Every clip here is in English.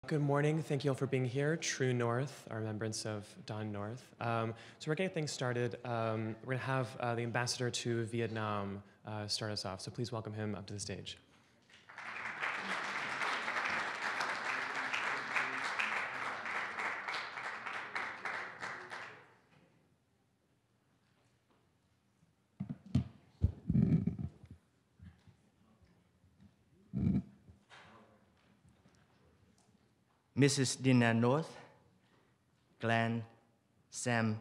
Good morning. Thank you all for being here. True North, our remembrance of Don North. So we're getting things started. We're going to have the ambassador to Vietnam start us off. So please welcome him up to the stage. Mrs. Dina North, Glenn, Sam,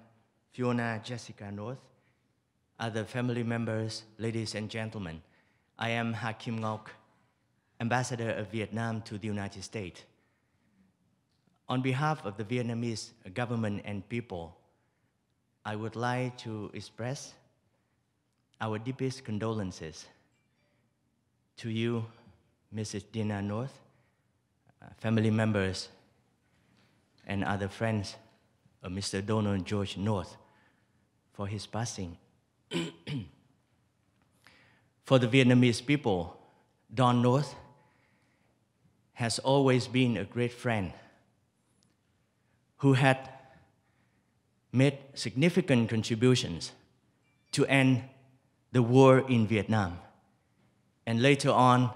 Fiona, Jessica North, other family members, ladies and gentlemen, I am Hakim Ngok, Ambassador of Vietnam to the United States. On behalf of the Vietnamese government and people, I would like to express our deepest condolences to you, Mrs. Dina North, family members, and other friends of Mr. Donald George North for his passing. For the Vietnamese people, Don North has always been a great friend who had made significant contributions to end the war in Vietnam. And later on,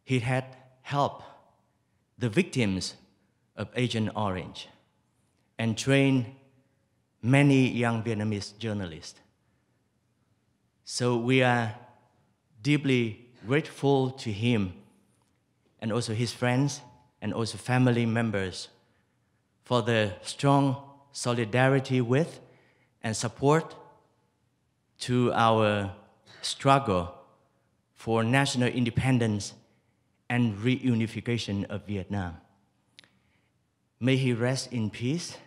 he had helped the victims of Agent Orange and trained many young Vietnamese journalists. So we are deeply grateful to him and also his friends and also family members for the strong solidarity with and support to our struggle for national independence and reunification of Vietnam. May he rest in peace.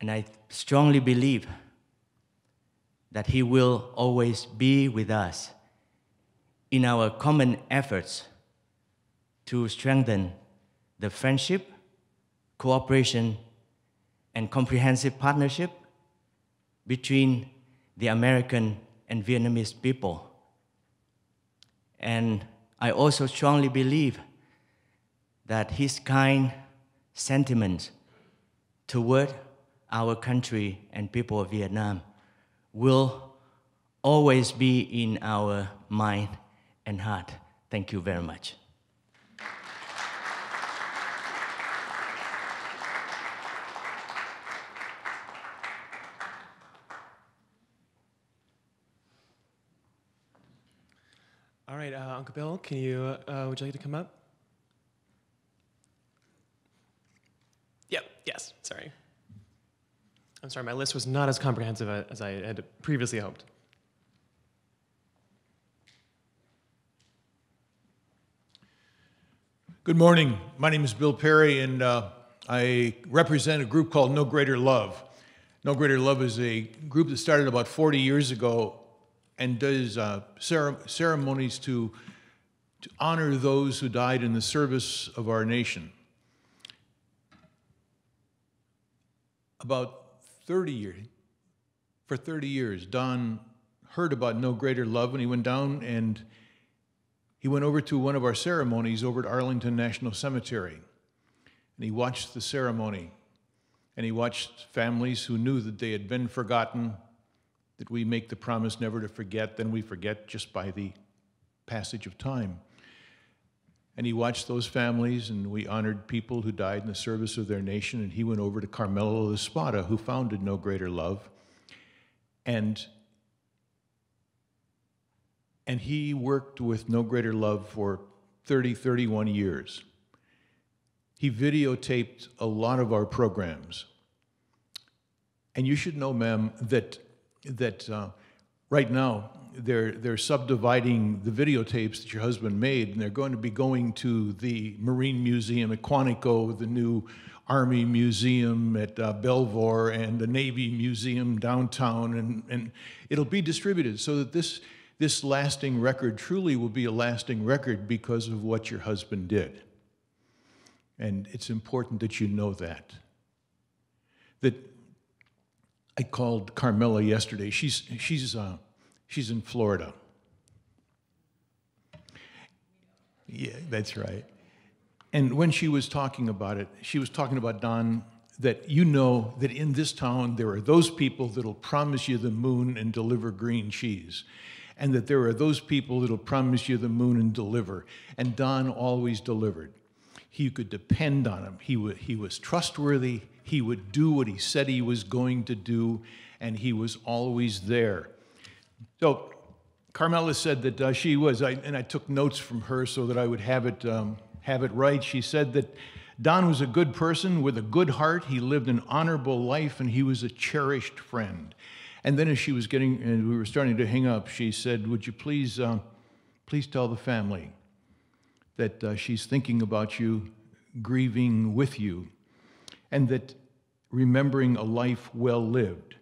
And I strongly believe that he will always be with us in our common efforts to strengthen the friendship, cooperation, and comprehensive partnership between the American and Vietnamese people. And I also strongly believe that his kind sentiments toward our country and people of Vietnam will always be in our mind and heart. Thank you very much. All right, Uncle Bill, can you, would you like to come up? Yep, yes, sorry. I'm sorry, my list was not as comprehensive as I had previously hoped. Good morning. My name is Bill Perry, and I represent a group called No Greater Love. No Greater Love is a group that started about 40 years ago and does ceremonies to honor those who died in the service of our nation. About 30 years, Don heard about No Greater Love, and he went down and he went over to one of our ceremonies over at Arlington National Cemetery. And he watched the ceremony, and he watched families who knew that they had been forgotten, that we make the promise never to forget, then we forget just by the passage of time. And he watched those families, and we honored people who died in the service of their nation, and he went over to Carmelo Espada, who founded No Greater Love. And he worked with No Greater Love for 31 years. He videotaped a lot of our programs. And you should know, ma'am, that right now they're subdividing the videotapes that your husband made, and they're going to be going to the Marine Museum at Quantico, the new Army Museum at Belvoir, and the Navy Museum downtown, and it'll be distributed so that this lasting record truly will be a lasting record because of what your husband did. And it's important that you know that. I called Carmela yesterday. She's in Florida. Yeah, that's right. And when she was talking about it, she was talking about, Don, that you know that in this town there are those people that'll promise you the moon and deliver green cheese. And that there are those people that'll promise you the moon and deliver. And Don always delivered. You could depend on him. He was trustworthy. He would do what he said he was going to do, and he was always there. So Carmela said that she was, and I took notes from her so that I would have it right. She said that Don was a good person with a good heart. He lived an honorable life, and he was a cherished friend. And then as she was getting, and we were starting to hang up, she said, would you please tell the family that she's thinking about you, grieving with you, and that remembering a life well lived.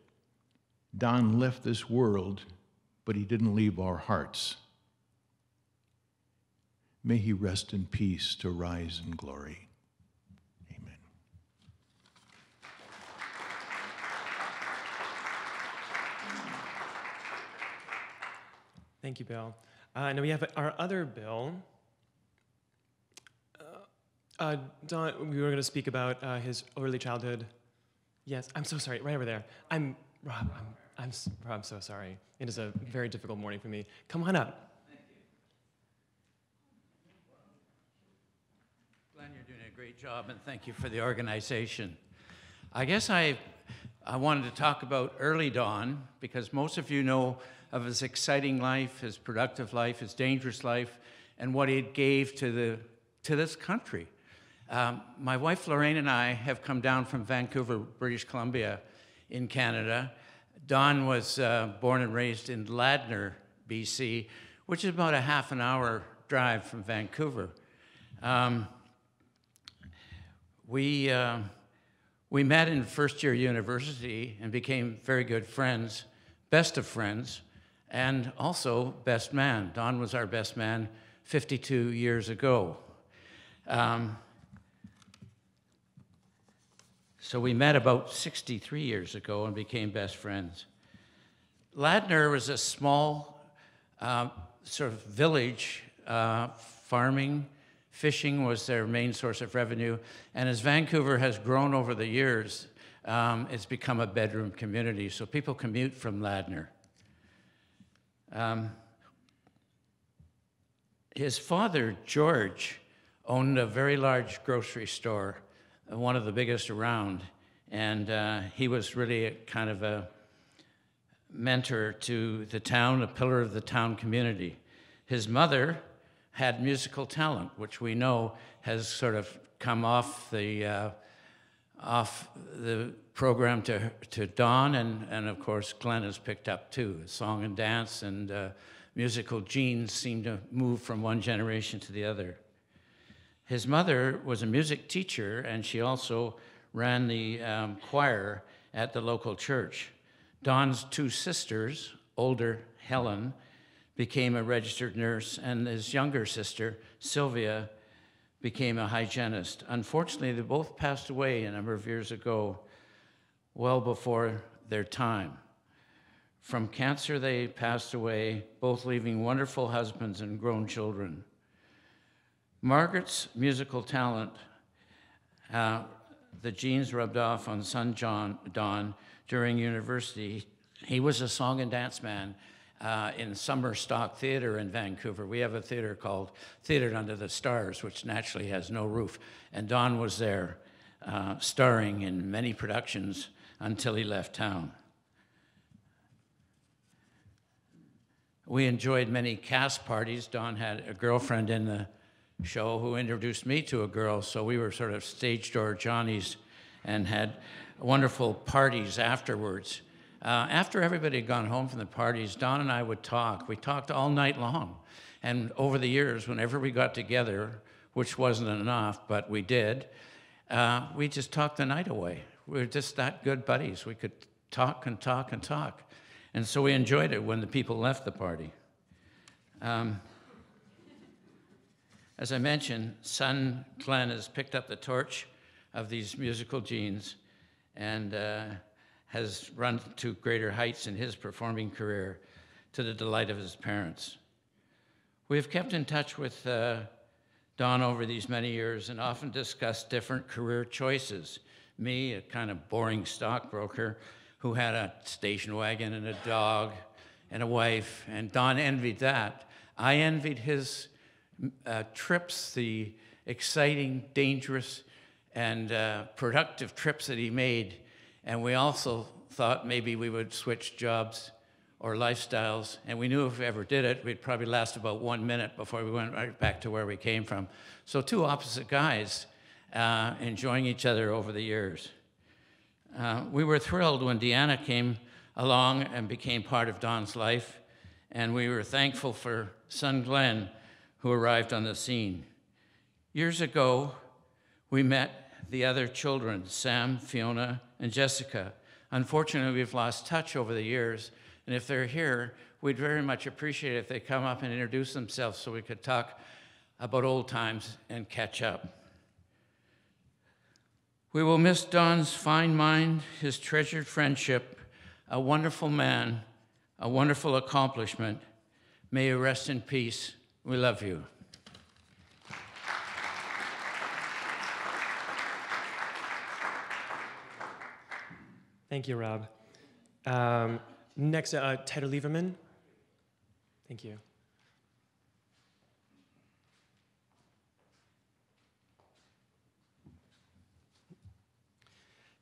Don left this world, but he didn't leave our hearts. May he rest in peace to rise in glory. Amen. Thank you, Bill. Now we have our other Bill. Don, we were going to speak about his early childhood. Yes, I'm so sorry. Right over there. Rob, I'm so sorry. It is a very difficult morning for me. Come on up. Thank you. Glenn, you're doing a great job, and thank you for the organization. I guess I wanted to talk about early Don, because most of you know of his exciting life, his productive life, his dangerous life, and what he gave to this country. My wife Lorraine and I have come down from Vancouver, British Columbia in Canada. Don was born and raised in Ladner, BC, which is about a half an hour drive from Vancouver. We met in first year university and became very good friends, best of friends, and also best man. Don was our best man 52 years ago. So we met about 63 years ago and became best friends. Ladner was a small sort of village. Farming, fishing was their main source of revenue. And as Vancouver has grown over the years, it's become a bedroom community. So people commute from Ladner. His father, George, owned a very large grocery store, one of the biggest around, and he was really a kind of a mentor to the town, a pillar of the town community. His mother had musical talent, which we know has sort of come off the program to Don, and of course Glenn has picked up too. Song and dance and musical genes seem to move from one generation to the other. His mother was a music teacher, and she also ran the choir at the local church. Don's two sisters, older Helen, became a registered nurse, and his younger sister, Sylvia, became a hygienist. Unfortunately, they both passed away a number of years ago, well before their time. From cancer, they passed away, both leaving wonderful husbands and grown children. Margaret's musical talent, the genes rubbed off on son Don during university. He was a song and dance man in Summer Stock Theatre in Vancouver. We have a theater called Theatre Under the Stars, which naturally has no roof. And Don was there, starring in many productions until he left town. We enjoyed many cast parties. Don had a girlfriend in the show who introduced me to a girl, so we were sort of stage door Johnnies and had wonderful parties afterwards. After everybody had gone home from the parties, Don and I would talk. We talked all night long. And over the years, whenever we got together, which wasn't enough, but we did, we just talked the night away. We were just that good buddies. We could talk and talk and talk. And so we enjoyed it when the people left the party. As I mentioned, son Glenn has picked up the torch of these musical genes and has run to greater heights in his performing career to the delight of his parents. We have kept in touch with Don over these many years and often discussed different career choices. Me, a kind of boring stockbroker who had a station wagon and a dog and a wife, and Don envied that. I envied his trips, the exciting, dangerous, and productive trips that he made. And we also thought maybe we would switch jobs or lifestyles. And we knew if we ever did it, we'd probably last about 1 minute before we went right back to where we came from. So two opposite guys enjoying each other over the years. We were thrilled when Deanna came along and became part of Don's life. And we were thankful for son Glenn, who arrived on the scene. Years ago, we met the other children, Sam, Fiona, and Jessica. Unfortunately, we've lost touch over the years, and if they're here, we'd very much appreciate it if they come up and introduce themselves so we could talk about old times and catch up. We will miss Don's fine mind, his treasured friendship, a wonderful man, a wonderful accomplishment. May you rest in peace. We love you. Thank you, Rob. Next, Ted Lieberman. Thank you.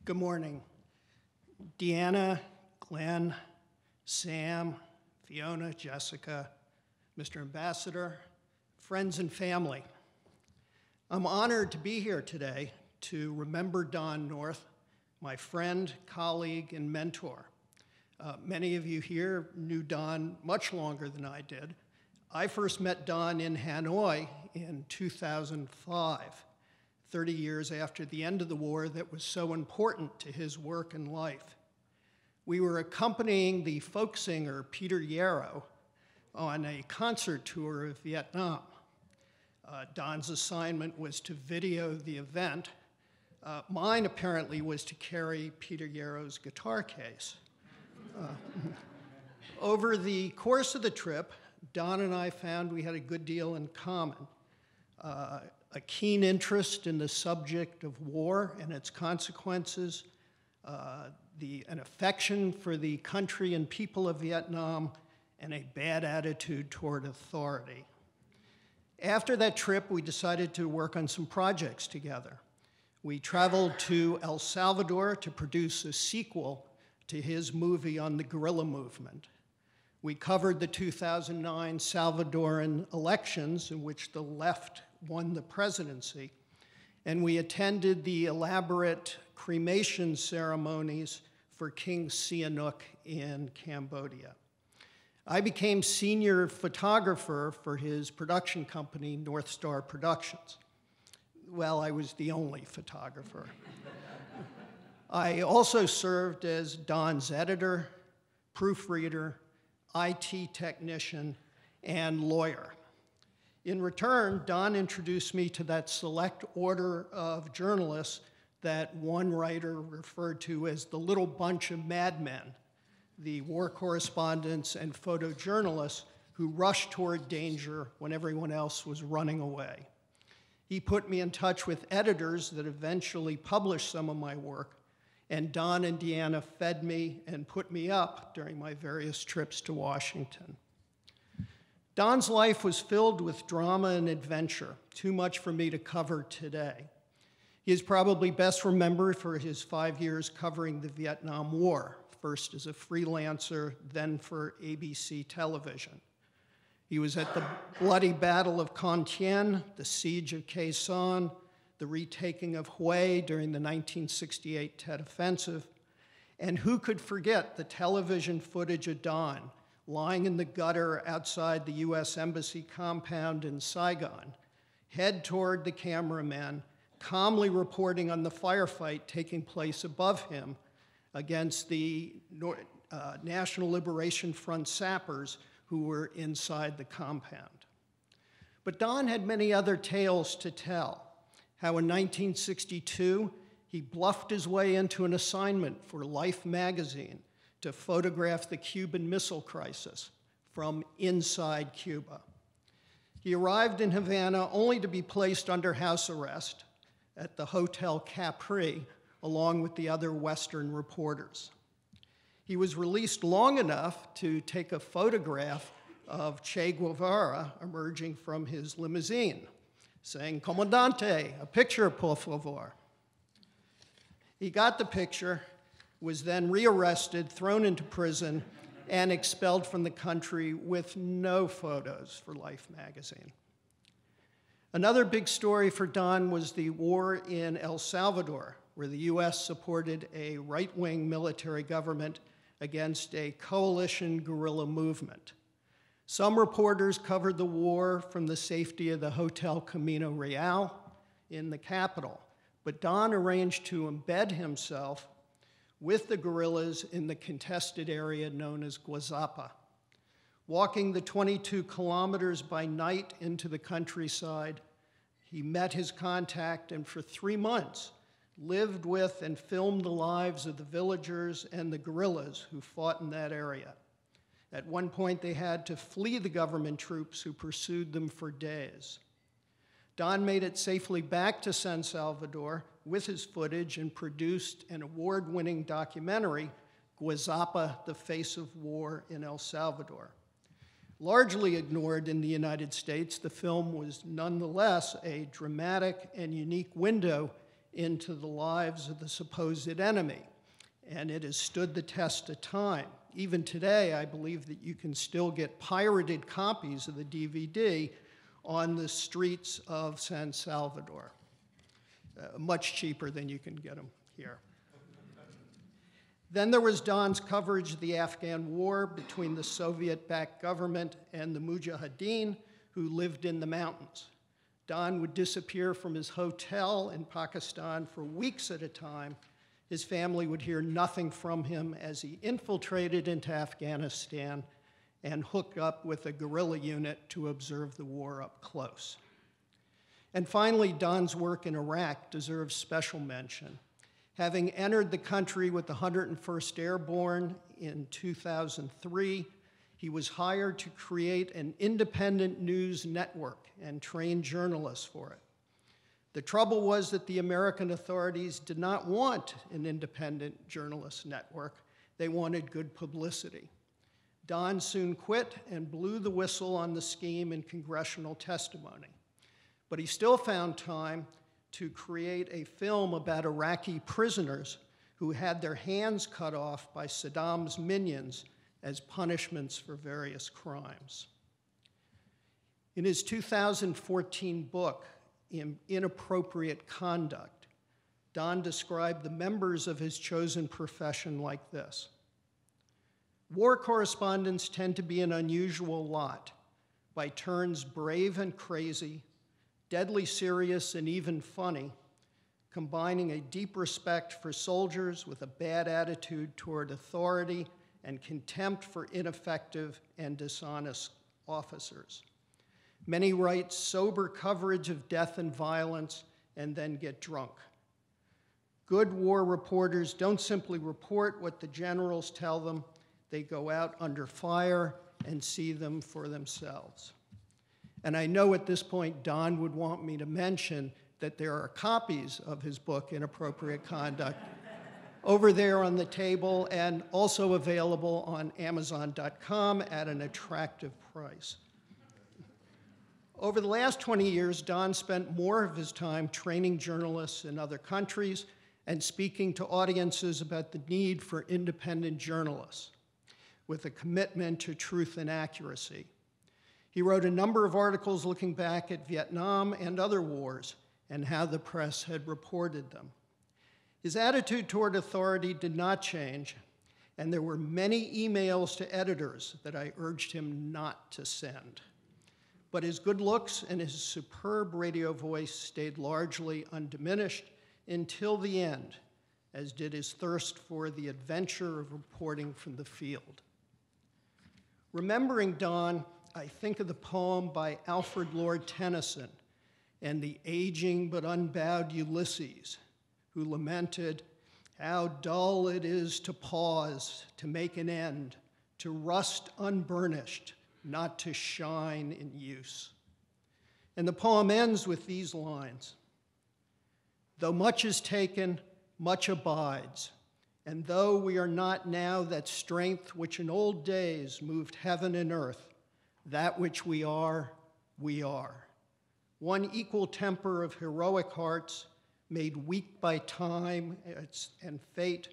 Good morning. Deanna, Glenn, Sam, Fiona, Jessica, Mr. Ambassador, friends and family. I'm honored to be here today to remember Don North, my friend, colleague, and mentor. Many of you here knew Don much longer than I did. I first met Don in Hanoi in 2005, 30 years after the end of the war that was so important to his work and life. We were accompanying the folk singer Peter Yarrow on a concert tour of Vietnam. Don's assignment was to video the event. Mine apparently was to carry Peter Yarrow's guitar case. Over the course of the trip, Don and I found we had a good deal in common. A keen interest in the subject of war and its consequences, an affection for the country and people of Vietnam, and a bad attitude toward authority. After that trip, we decided to work on some projects together. We traveled to El Salvador to produce a sequel to his movie on the guerrilla movement. We covered the 2009 Salvadoran elections in which the left won the presidency, and we attended the elaborate cremation ceremonies for King Sihanouk in Cambodia. I became senior photographer for his production company, North Star Productions. Well, I was the only photographer. I also served as Don's editor, proofreader, IT technician, and lawyer. In return, Don introduced me to that select order of journalists that one writer referred to as the little bunch of madmen, the war correspondents and photojournalists who rushed toward danger when everyone else was running away. He put me in touch with editors that eventually published some of my work, and Don and Deanna fed me and put me up during my various trips to Washington. Don's life was filled with drama and adventure, too much for me to cover today. He is probably best remembered for his 5 years covering the Vietnam War, first as a freelancer, then for ABC television. He was at the bloody Battle of Con Thien, the Siege of Khe Sanh, the retaking of Hue during the 1968 Tet Offensive, and who could forget the television footage of Don lying in the gutter outside the US Embassy compound in Saigon, head toward the cameraman, calmly reporting on the firefight taking place above him against the National Liberation Front sappers who were inside the compound. But Don had many other tales to tell. How in 1962, he bluffed his way into an assignment for Life magazine to photograph the Cuban Missile Crisis from inside Cuba. He arrived in Havana only to be placed under house arrest at the Hotel Capri, along with the other Western reporters. He was released long enough to take a photograph of Che Guevara emerging from his limousine, saying, "Comandante, a picture, por favor." He got the picture, was then rearrested, thrown into prison, and expelled from the country with no photos for Life magazine. Another big story for Don was the war in El Salvador, where the US supported a right-wing military government against a coalition guerrilla movement. Some reporters covered the war from the safety of the Hotel Camino Real in the capital, but Don arranged to embed himself with the guerrillas in the contested area known as Guazapa. Walking the 22 kilometers by night into the countryside, he met his contact and for 3 months lived with and filmed the lives of the villagers and the guerrillas who fought in that area. At one point, they had to flee the government troops who pursued them for days. Don made it safely back to San Salvador with his footage and produced an award-winning documentary, Guazapa, The Face of War in El Salvador. Largely ignored in the United States, the film was nonetheless a dramatic and unique window into the lives of the supposed enemy, and it has stood the test of time. Even today, I believe that you can still get pirated copies of the DVD on the streets of San Salvador, much cheaper than you can get them here. Then there was Don's coverage of the Afghan war between the Soviet-backed government and the Mujahideen who lived in the mountains. Don would disappear from his hotel in Pakistan for weeks at a time. His family would hear nothing from him as he infiltrated into Afghanistan and hooked up with a guerrilla unit to observe the war up close. And finally, Don's work in Iraq deserves special mention. Having entered the country with the 101st Airborne in 2003, he was hired to create an independent news network and train journalists for it. The trouble was that the American authorities did not want an independent journalist network. They wanted good publicity. Don soon quit and blew the whistle on the scheme in congressional testimony. But he still found time to create a film about Iraqi prisoners who had their hands cut off by Saddam's minions as punishments for various crimes. In his 2014 book, Inappropriate Conduct, Don described the members of his chosen profession like this: war correspondents tend to be an unusual lot, by turns brave and crazy, deadly serious and even funny, combining a deep respect for soldiers with a bad attitude toward authority and contempt for ineffective and dishonest officers. Many write sober coverage of death and violence and then get drunk. Good war reporters don't simply report what the generals tell them, they go out under fire and see them for themselves. And I know at this point Don would want me to mention that there are copies of his book, Inappropriate Conduct, over there on the table and also available on Amazon.com at an attractive price. Over the last 20 years, Don spent more of his time training journalists in other countries and speaking to audiences about the need for independent journalists with a commitment to truth and accuracy. He wrote a number of articles looking back at Vietnam and other wars and how the press had reported them. His attitude toward authority did not change, and there were many emails to editors that I urged him not to send. But his good looks and his superb radio voice stayed largely undiminished until the end, as did his thirst for the adventure of reporting from the field. Remembering Don, I think of the poem by Alfred Lord Tennyson and the aging but unbowed Ulysses, who lamented, "How dull it is to pause, to make an end, to rust unburnished, not to shine in use." And the poem ends with these lines: "Though much is taken, much abides. And though we are not now that strength which in old days moved heaven and earth, that which we are, we are. One equal temper of heroic hearts, made weak by time and fate,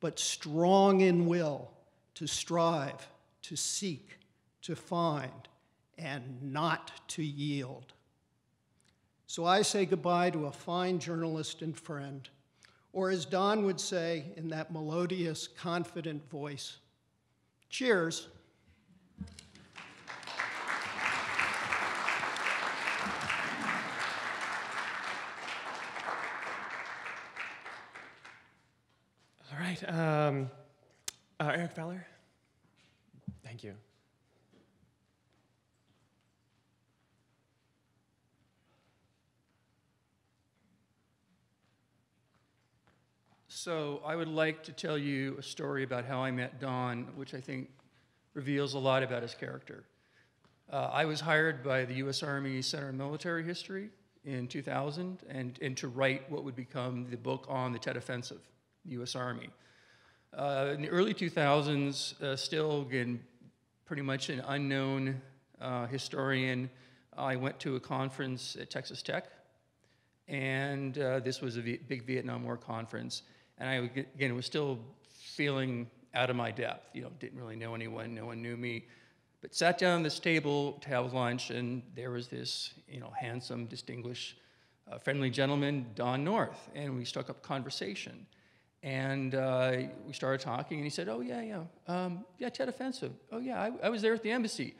but strong in will to strive, to seek, to find, and not to yield." So I say goodbye to a fine journalist and friend, or as Don would say in that melodious, confident voice, cheers. All right, Eric Fowler, thank you. So I would like to tell you a story about how I met Don, which I think reveals a lot about his character. I was hired by the U.S. Army Center of Military History in 2000 and to write what would become the book on the Tet Offensive, the U.S. Army. In the early 2000s, still, again, pretty much an unknown historian, I went to a conference at Texas Tech, and this was a big Vietnam War conference. And I, again, was still feeling out of my depth. You know, didn't really know anyone, no one knew me. But sat down at this table to have lunch, and there was this, you know, handsome, distinguished, friendly gentleman, Don North, and we struck up a conversation. And we started talking, and he said, "Oh, yeah, Tet Offensive. Oh, yeah, I was there at the embassy."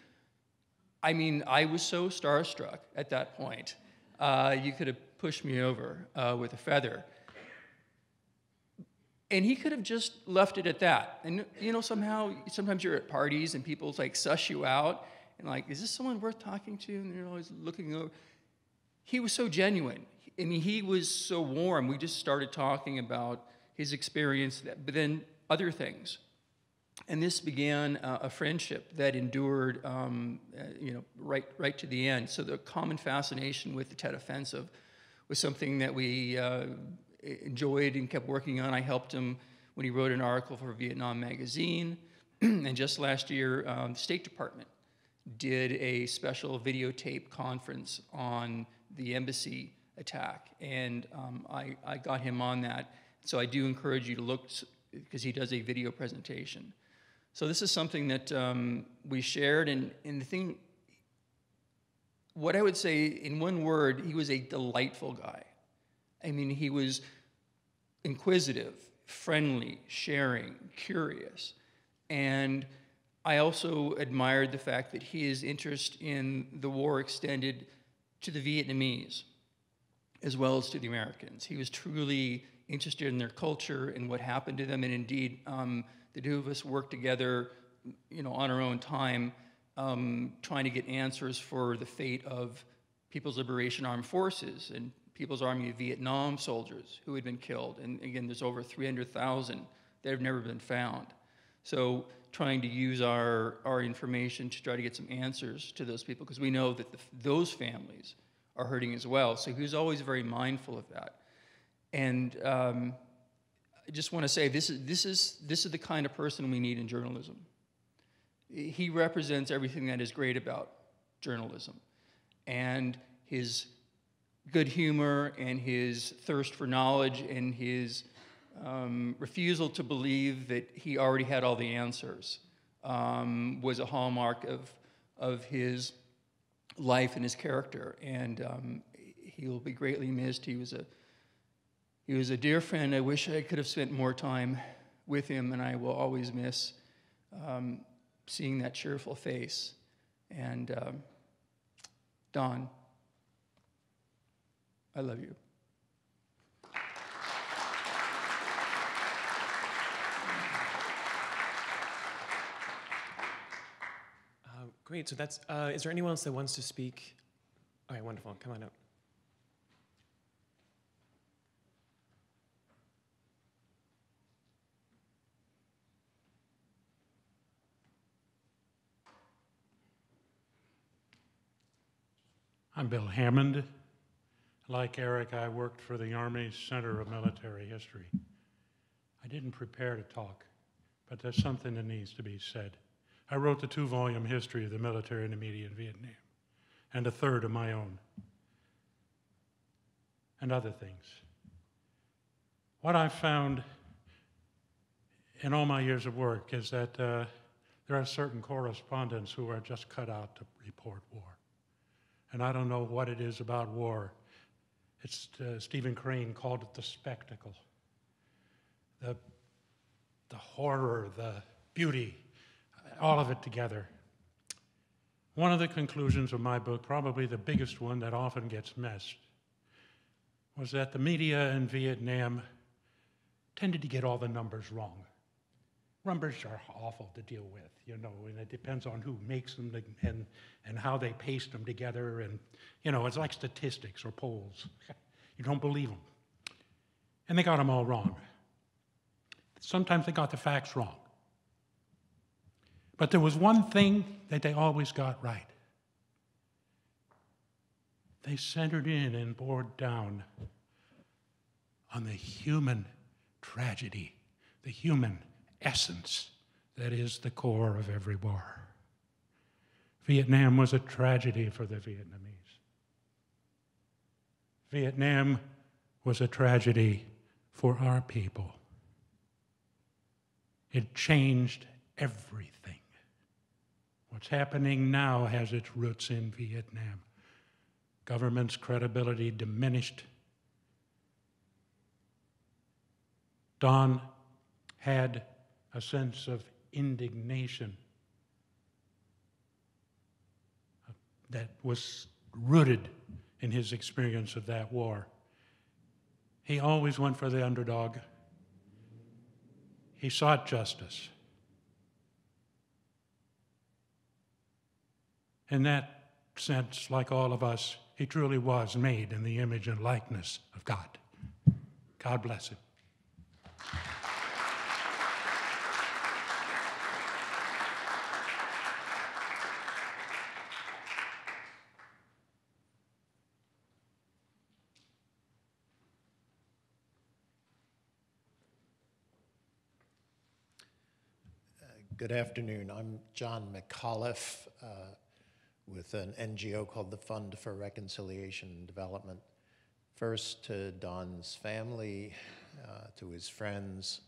I mean, I was so starstruck at that point. You could have pushed me over with a feather. And he could have just left it at that. And, you know, sometimes you're at parties and people like suss you out and like, is this someone worth talking to? And they're always looking over. He was so genuine. I mean, he was so warm. We just started talking about his experience, but then other things. And this began a friendship that endured, you know, right to the end. So the common fascination with the Tet Offensive was something that we enjoyed and kept working on. I helped him when he wrote an article for Vietnam Magazine. And just last year, the State Department did a special videotape conference on the embassy attack. And I got him on that. So I do encourage you to look, because he does a video presentation. So this is something that we shared. And the thing, what I would say in one word, he was a delightful guy. I mean, he was inquisitive, friendly, sharing, curious. And I also admired the fact that his interest in the war extended to the Vietnamese as well as to the Americans. He was truly interested in their culture and what happened to them. And indeed, the two of us worked together, you know, on our own time, trying to get answers for the fate of People's Liberation Armed Forces and People's Army of Vietnam soldiers who had been killed. And again, there's over 300,000 that have never been found. So trying to use our information to try to get some answers to those people, because we know that those families are hurting as well. So he was always very mindful of that. And I just want to say, this is the kind of person we need in journalism. He represents everything that is great about journalism. And his good humor and his thirst for knowledge and his refusal to believe that he already had all the answers was a hallmark of his life and his character. And he will be greatly missed. He was a dear friend. I wish I could have spent more time with him, and I will always miss seeing that cheerful face. And Don, I love you. Great, so that's, is there anyone else that wants to speak? All right, wonderful, come on up. I'm Bill Hammond. Like Eric, I worked for the Army Center of Military History. I didn't prepare to talk, but there's something that needs to be said. I wrote the 2-volume history of the military in immediate Vietnam, and a third of my own, and other things. What I've found in all my years of work is that there are certain correspondents who are just cut out to report war. And I don't know what it is about war. It's Stephen Crane called it the spectacle, the horror, the beauty, all of it together. One of the conclusions of my book, probably the biggest one that often gets missed, was that the media in Vietnam tended to get all the numbers wrong. Numbers are awful to deal with, you know, and it depends on who makes them and how they paste them together. And, you know, it's like statistics or polls. You don't believe them. And they got them all wrong. Sometimes they got the facts wrong. But there was one thing that they always got right. They centered in and bore down on the human tragedy, the human essence that is the core of every war. Vietnam was a tragedy for the Vietnamese. Vietnam was a tragedy for our people. It changed everything. What's happening now has its roots in Vietnam. Government's credibility diminished. Don had a sense of indignation that was rooted in his experience of that war. He always went for the underdog. He sought justice. In that sense, like all of us, he truly was made in the image and likeness of God. God bless him. Good afternoon. I'm John McAuliffe with an NGO called the Fund for Reconciliation and Development. First to Don's family, to his friends.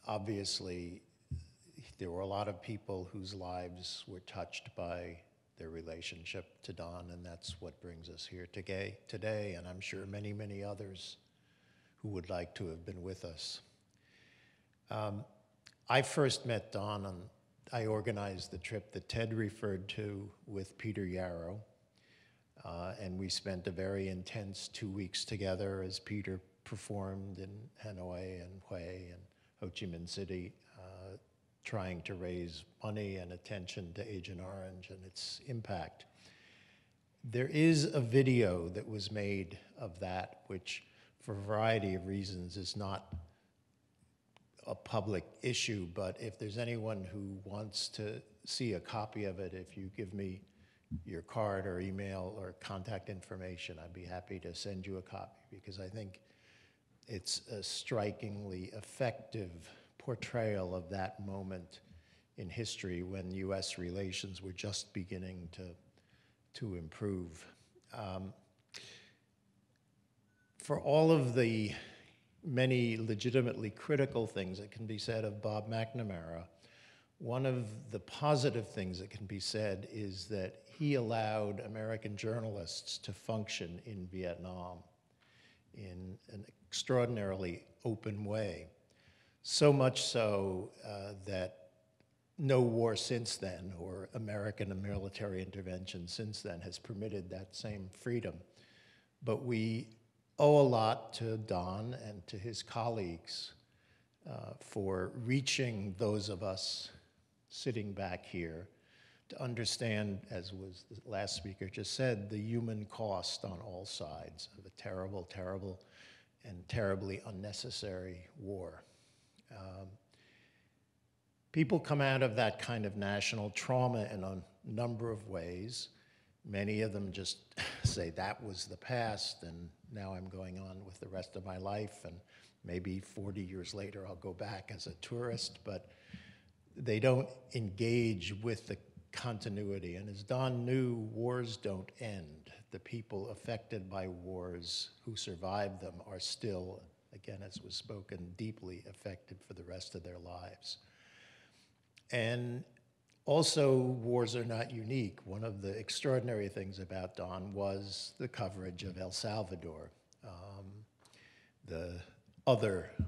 Obviously, there were a lot of people whose lives were touched by their relationship to Don, and that's what brings us here today, and I'm sure many, many others who would like to have been with us. I first met Don and I organized the trip that Ted referred to with Peter Yarrow. And we spent a very intense 2 weeks together as Peter performed in Hanoi and Hue and Ho Chi Minh City, trying to raise money and attention to Agent Orange and its impact. There is a video that was made of that, which for a variety of reasons is not a public issue, but if there's anyone who wants to see a copy of it, if you give me your card or email or contact information, I'd be happy to send you a copy, because I think it's a strikingly effective portrayal of that moment in history when U.S. relations were just beginning to improve. For all of the many legitimately critical things that can be said of Bob McNamara, one of the positive things that can be said is that he allowed American journalists to function in Vietnam in an extraordinarily open way. So much so that no war since then, or American military intervention since then, has permitted that same freedom. But we owe a lot to Don and to his colleagues for reaching those of us sitting back here to understand, as was the last speaker just said, the human cost on all sides of a terrible, terrible, and terribly unnecessary war. People come out of that kind of national trauma in a number of ways. Many of them just say that was the past, and now I'm going on with the rest of my life, and maybe 40 years later I'll go back as a tourist, but they don't engage with the continuity. And as Don knew, wars don't end. The people affected by wars who survived them are still, again, as was spoken, deeply affected for the rest of their lives. And also, wars are not unique. One of the extraordinary things about Don was the coverage of El Salvador,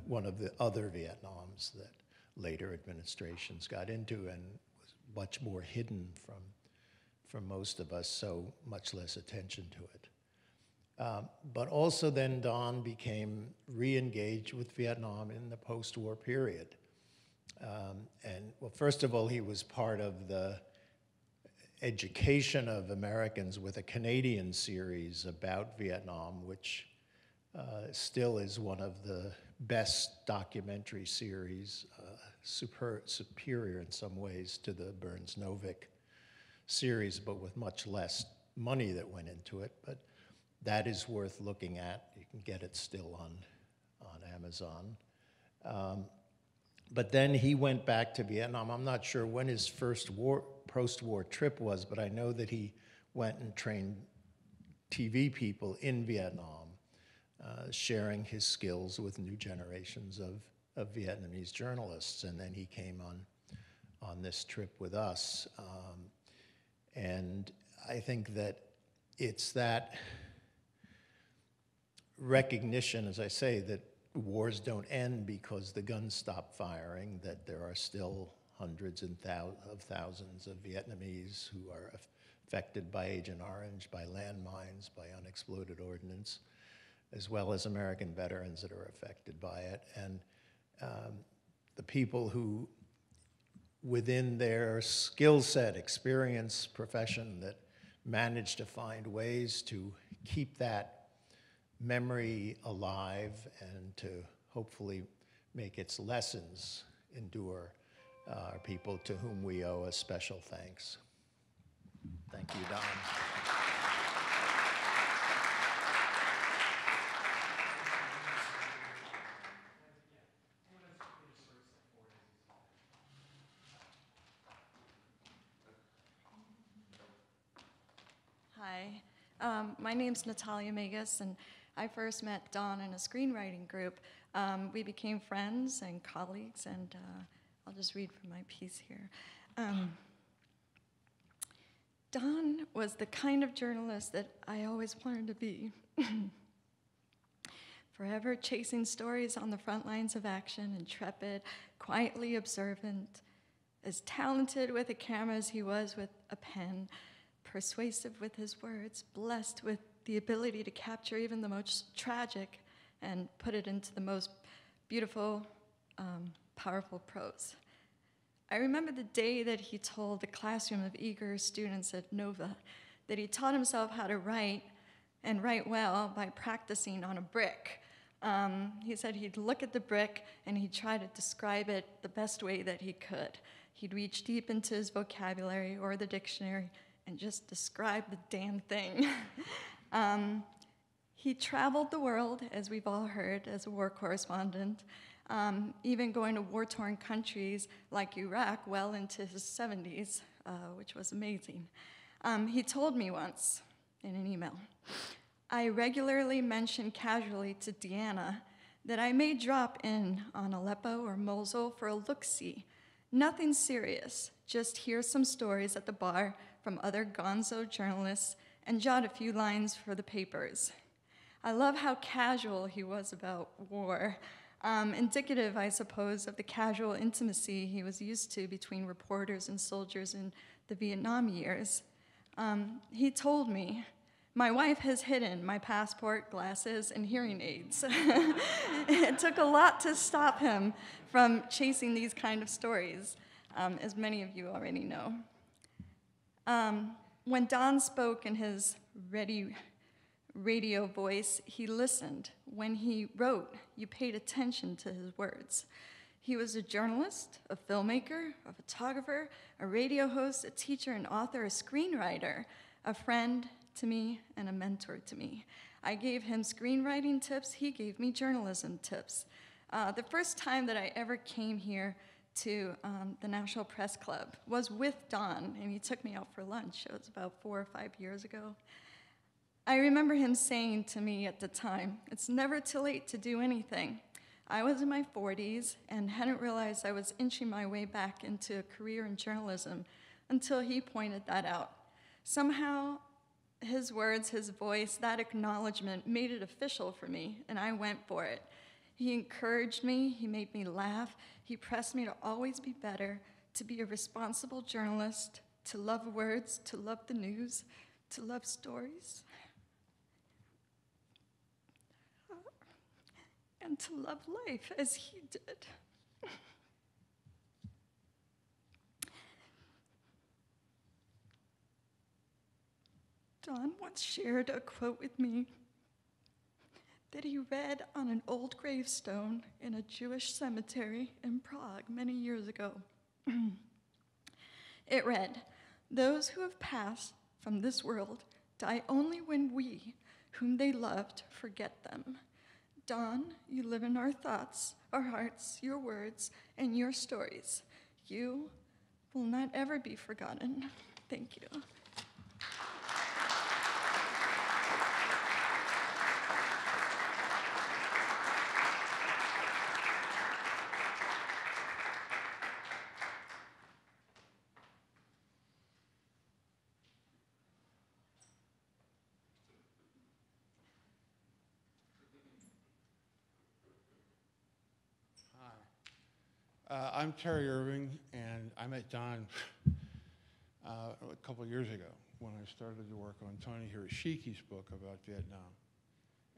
one of the other Vietnams that later administrations got into and was much more hidden from most of us, so much less attention to it. But also then Don became re-engaged with Vietnam in the post-war period. And well, first of all, he was part of the education of Americans with a Canadian series about Vietnam, which still is one of the best documentary series, superior in some ways to the Burns-Novick series, but with much less money that went into it. But that is worth looking at. You can get it still on Amazon. But then he went back to Vietnam. I'm not sure when his first post-war trip was, but I know that he went and trained TV people in Vietnam, sharing his skills with new generations of Vietnamese journalists. And then he came on this trip with us. And I think that it's that recognition, as I say, that wars don't end because the guns stop firing, that there are still hundreds of thousands of Vietnamese who are affected by Agent Orange, by landmines, by unexploded ordnance, as well as American veterans that are affected by it. And the people who, within their skill set, experience, profession, that manage to find ways to keep that memory alive and to hopefully make its lessons endure are people to whom we owe a special thanks. Thank you, Don. Hi, my name's Natalia Megas, and I first met Don in a screenwriting group. We became friends and colleagues, and I'll just read from my piece here. Don was the kind of journalist that I always wanted to be. Forever chasing stories on the front lines of action, intrepid, quietly observant, as talented with a camera as he was with a pen, persuasive with his words, blessed with the ability to capture even the most tragic and put it into the most beautiful, powerful prose. I remember the day that he told the classroom of eager students at Nova that he taught himself how to write, and write well, by practicing on a brick. He said he'd look at the brick and he'd try to describe it the best way that he could. He'd reach deep into his vocabulary or the dictionary and just describe the damn thing. He traveled the world, as we've all heard, as a war correspondent, even going to war-torn countries like Iraq well into his 70s, which was amazing. He told me once in an email, I regularly mention casually to Deanna that I may drop in on Aleppo or Mosul for a look-see. Nothing serious, just hear some stories at the bar from other gonzo journalists and jot a few lines for the papers. I love how casual he was about war, indicative, I suppose, of the casual intimacy he was used to between reporters and soldiers in the Vietnam years. He told me, my wife has hidden my passport, glasses, and hearing aids. It took a lot to stop him from chasing these kind of stories, as many of you already know. When Don spoke in his ready radio voice, he listened. When he wrote, you paid attention to his words. He was a journalist, a filmmaker, a photographer, a radio host, a teacher, an author, a screenwriter, a friend to me, and a mentor to me. I gave him screenwriting tips, he gave me journalism tips. The first time that I ever came here to the National Press Club was with Don, and he took me out for lunch. It was about 4 or 5 years ago. I remember him saying to me at the time, "It's never too late to do anything." I was in my 40s and hadn't realized I was inching my way back into a career in journalism until he pointed that out. Somehow, his words, his voice, that acknowledgement made it official for me, and I went for it. He encouraged me, he made me laugh, he pressed me to always be better, to be a responsible journalist, to love words, to love the news, to love stories, and to love life as he did. Don once shared a quote with me that he read on an old gravestone in a Jewish cemetery in Prague many years ago. It read, "Those who have passed from this world die only when we, whom they loved, forget them. Don, you live in our thoughts, our hearts, your words, and your stories. You will not ever be forgotten." Thank you. I'm Terry Irving, and I met Don a couple of years ago when I started to work on Tony Hiroshiki's book about Vietnam.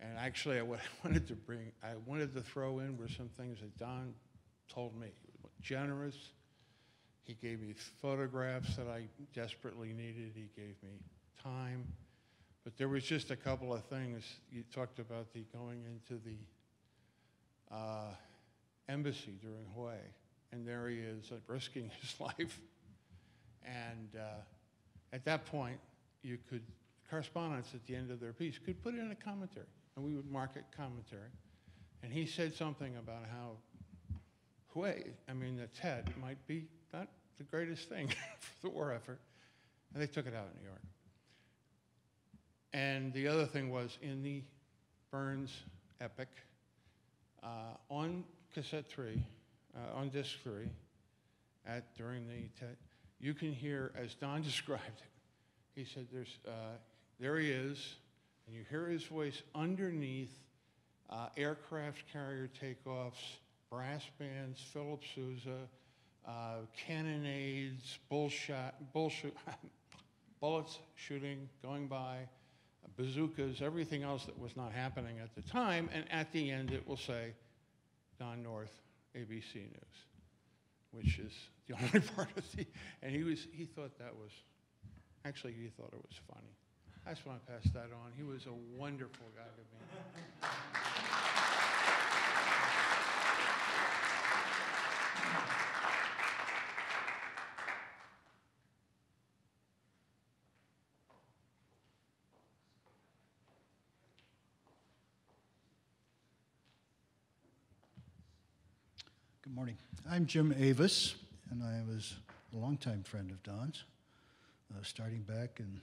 And actually, what I wanted to throw in were some things that Don told me. He was generous. He gave me photographs that I desperately needed. He gave me time. But there was just a couple of things. You talked about the going into the embassy during Hue, and there he is risking his life. And at that point, correspondents at the end of their piece could put in a commentary, and we would mark it commentary. And he said something about how Hue, the TED, might be not the greatest thing for the war effort, and they took it out in New York. And the other thing was, in the Burns epic, on cassette 3, on disc 3, during the TED, you can hear, as Don described it, he said there he is, and you hear his voice underneath aircraft carrier takeoffs, brass bands, Philip Sousa, cannonades, bullets shooting, going by, bazookas, everything else that was not happening at the time, and at the end it will say, Don North, ABC News, which is the only part of the, and he thought that was, actually he thought it was funny. I just want to pass that on. He was a wonderful guy to me. Good morning. I'm Jim Avis, and I was a longtime friend of Don's, starting back in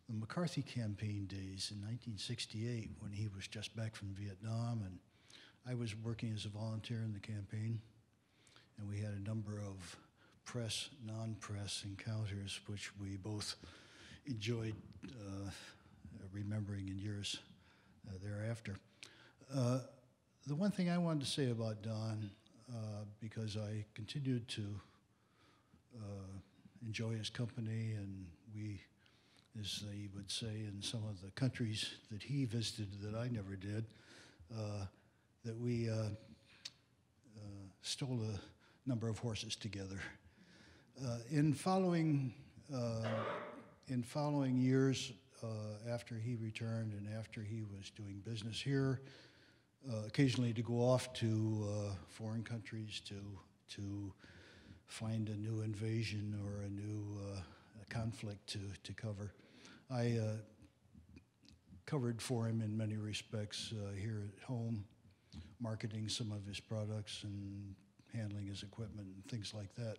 the McCarthy campaign days in 1968 when he was just back from Vietnam, and I was working as a volunteer in the campaign, and we had a number of press, non-press encounters, which we both enjoyed remembering in years thereafter. The one thing I wanted to say about Don, because I continued to enjoy his company, and we, as they would say in some of the countries that he visited that I never did, that we stole a number of horses together. In following years after he returned and after he was doing business here, occasionally to go off to foreign countries to find a new invasion or a new conflict to cover. I covered for him in many respects here at home, marketing some of his products and handling his equipment and things like that.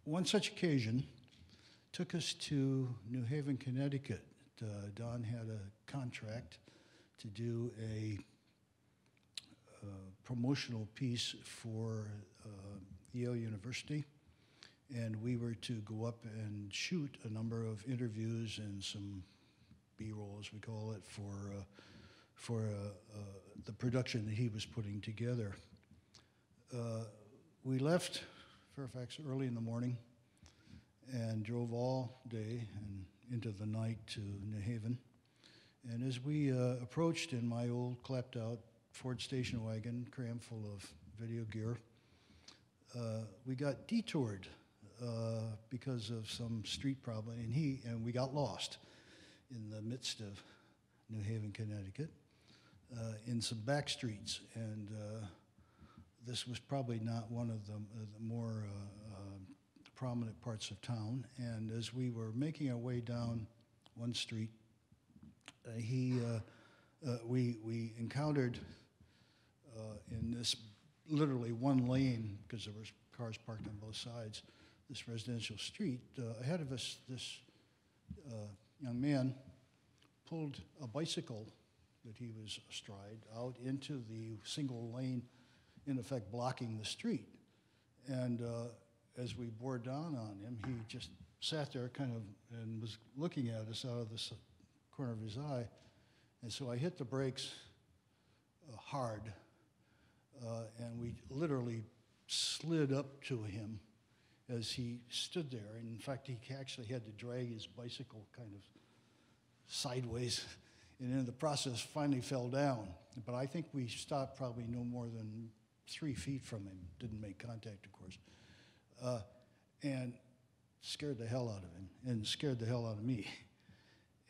One such occasion took us to New Haven, Connecticut. Don had a contract to do a promotional piece for Yale University, and we were to go up and shoot a number of interviews and some B-roll, as we call it, for the production that he was putting together. We left Fairfax early in the morning and drove all day and into the night to New Haven. And as we approached in my old clapped-out Ford station wagon, crammed full of video gear, we got detoured because of some street problem, and we got lost in the midst of New Haven, Connecticut, in some back streets. And this was probably not one of the more prominent parts of town. And as we were making our way down one street, we encountered in this literally one lane, because there was cars parked on both sides, this residential street. Ahead of us, this young man pulled a bicycle that he was astride out into the single lane, in effect blocking the street. And as we bore down on him, he just sat there kind of and was looking at us out of the corner of his eye. And so I hit the brakes hard, and we literally slid up to him as he stood there. And in fact, he actually had to drag his bicycle kind of sideways, and in the process finally fell down. But I think we stopped probably no more than 3 feet from him, didn't make contact, of course, and scared the hell out of him, and scared the hell out of me.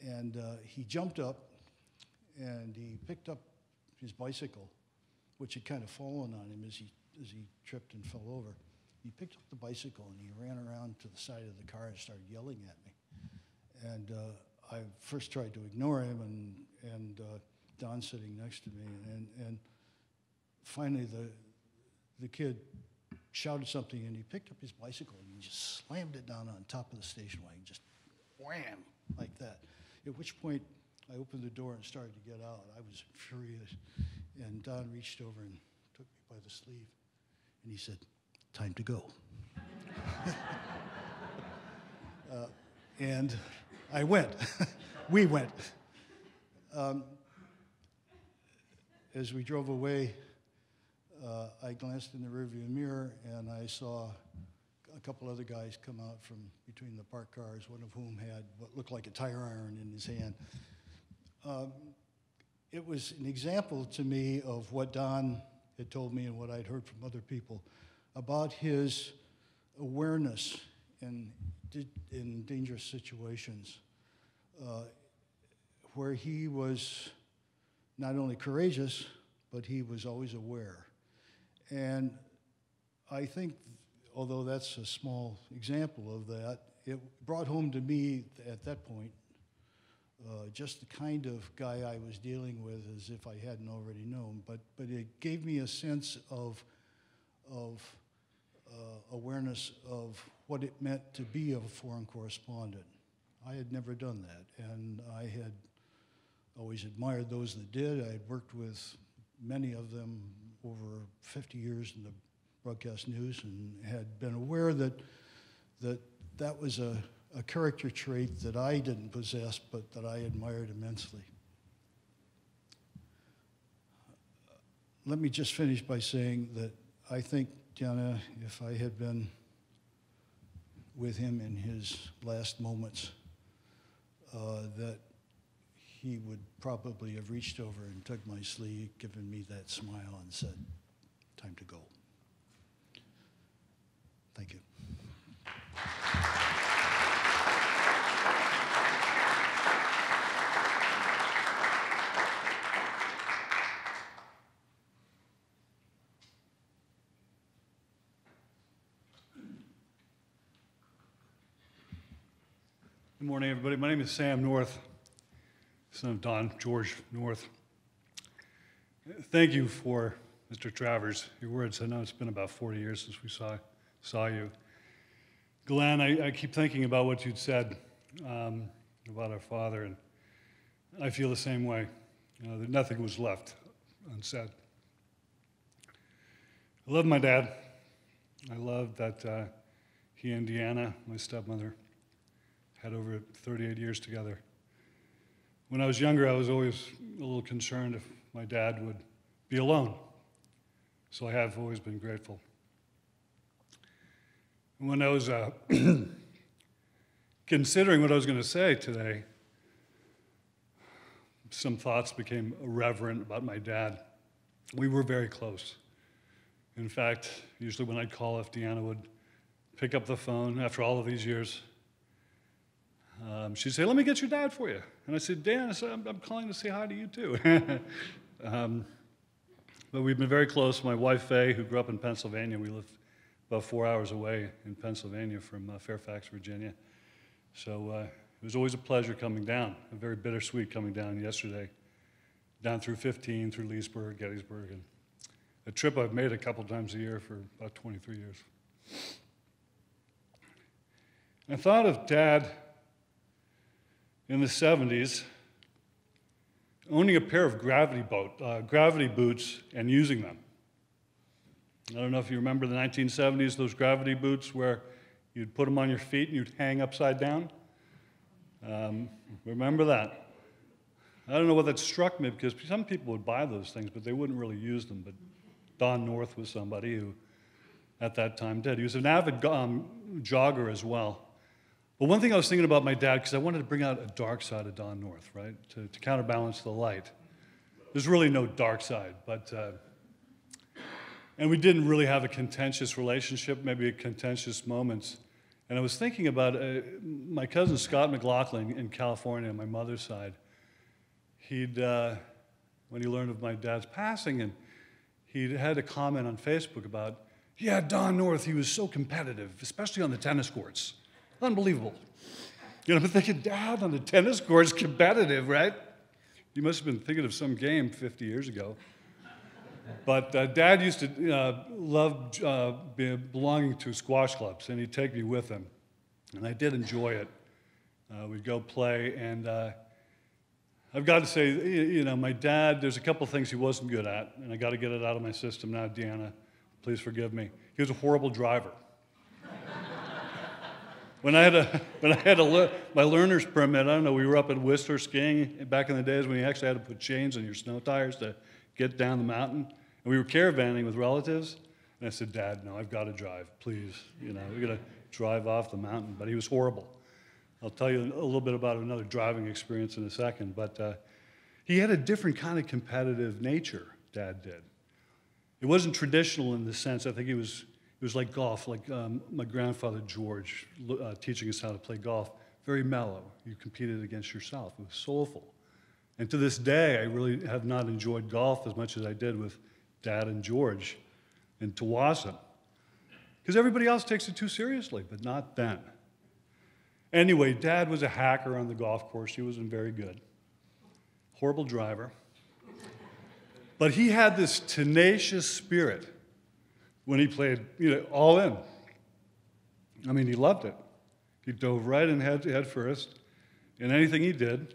And he jumped up, and he picked up his bicycle, which had kind of fallen on him as he tripped and fell over. He picked up the bicycle, and he ran around to the side of the car and started yelling at me. And I first tried to ignore him, and Don sitting next to me, and finally the kid shouted something, and he picked up his bicycle and he just slammed it down on top of the station wagon, just wham, like that. At which point I opened the door and started to get out. I was furious, and Don reached over and took me by the sleeve, and he said, "Time to go." And I went. We went. As we drove away, I glanced in the rearview mirror, and I saw a couple other guys come out from between the parked cars, one of whom had what looked like a tire iron in his hand. It was an example to me of what Don had told me and what I'd heard from other people about his awareness in dangerous situations, where he was not only courageous, but he was always aware. And I think, although that's a small example of that, it brought home to me at that point just the kind of guy I was dealing with, as if I hadn't already known. But it gave me a sense of awareness of what it meant to be a foreign correspondent. I had never done that, and I had always admired those that did. I had worked with many of them over 50 years in the broadcast news, and had been aware that was a character trait that I didn't possess, but that I admired immensely. Let me just finish by saying that I think, Diana, if I had been with him in his last moments, that he would probably have reached over and took my sleeve, given me that smile, and said, "Time to go." Thank you. Good morning, everybody. My name is Sam North, son of Don George North. Thank you for, Mr. Travers, your words. I know it's been about 40 years since we saw you. Glenn, I keep thinking about what you'd said about our father, and I feel the same way. You know, that nothing was left unsaid. I love my dad. I love that he and Deanna, my stepmother, had over 38 years together. When I was younger, I was always a little concerned if my dad would be alone. So I have always been grateful. When I was considering what I was going to say today, some thoughts became irreverent about my dad. We were very close. In fact, usually when I'd call, if Deanna would pick up the phone after all of these years, she'd say, "Let me get your dad for you." And I said, "Dan, I'm calling to say hi to you too." But we've been very close. My wife, Faye, who grew up in Pennsylvania, we lived about 4 hours away in Pennsylvania from Fairfax, Virginia. So it was always a pleasure coming down, very bittersweet coming down yesterday, down through 15, through Leesburg, Gettysburg, and a trip I've made a couple times a year for about 23 years. I thought of Dad in the 70s owning a pair of gravity boots and using them. I don't know if you remember the 1970s, those gravity boots where you'd put them on your feet and you'd hang upside down. Remember that? I don't know what that struck me, because some people would buy those things, but they wouldn't really use them. But Don North was somebody who, at that time, did. He was an avid jogger as well. But one thing I was thinking about my dad, because I wanted to bring out a dark side of Don North, right, to counterbalance the light. There's really no dark side, but, and we didn't really have a contentious relationship, maybe contentious moments. And I was thinking about my cousin Scott McLaughlin in California on my mother's side. He'd, when he learned of my dad's passing, and he'd had a comment on Facebook about, "Yeah, Don North, he was so competitive, especially on the tennis courts. Unbelievable." You know, I'm thinking, Dad, on the tennis courts, competitive, right? You must have been thinking of some game 50 years ago. But Dad used to love belonging to squash clubs, and he'd take me with him. And I did enjoy it. We'd go play, and I've got to say, you know, my dad, there's a couple things he wasn't good at, and I got to get it out of my system now, Deanna. Please forgive me. He was a horrible driver. When I had my learner's permit, I don't know, we were up at Whistler skiing back in the days when you actually had to put chains on your snow tires to get down the mountain. And we were caravanning with relatives. And I said, "Dad, no, I've got to drive, please. You know, we're going to drive off the mountain." But he was horrible. I'll tell you a little bit about another driving experience in a second. But he had a different kind of competitive nature, Dad did. It wasn't traditional in the sense, I think it was like golf, like my grandfather George teaching us how to play golf. Very mellow. You competed against yourself. It was soulful. And to this day, I really have not enjoyed golf as much as I did with Dad and George in Tawasin. Because everybody else takes it too seriously, but not then. Anyway, Dad was a hacker on the golf course. He wasn't very good. Horrible driver. But he had this tenacious spirit when he played, you know, all in. I mean, he loved it. He dove right in head first in anything he did.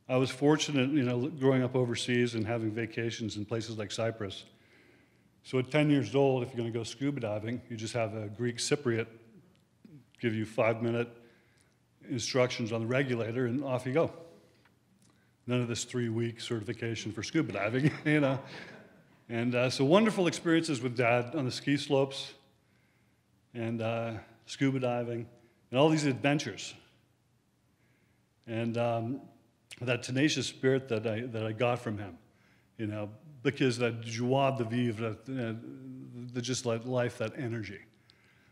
I was fortunate, you know, growing up overseas and having vacations in places like Cyprus. So at 10 years old, if you're going to go scuba diving, you just have a Greek Cypriot give you 5-minute instructions on the regulator, and off you go. None of this 3-week certification for scuba diving, you know. And so wonderful experiences with Dad on the ski slopes and scuba diving and all these adventures. And that tenacious spirit that I got from him, you know, because that joie de vivre, just like life, that energy.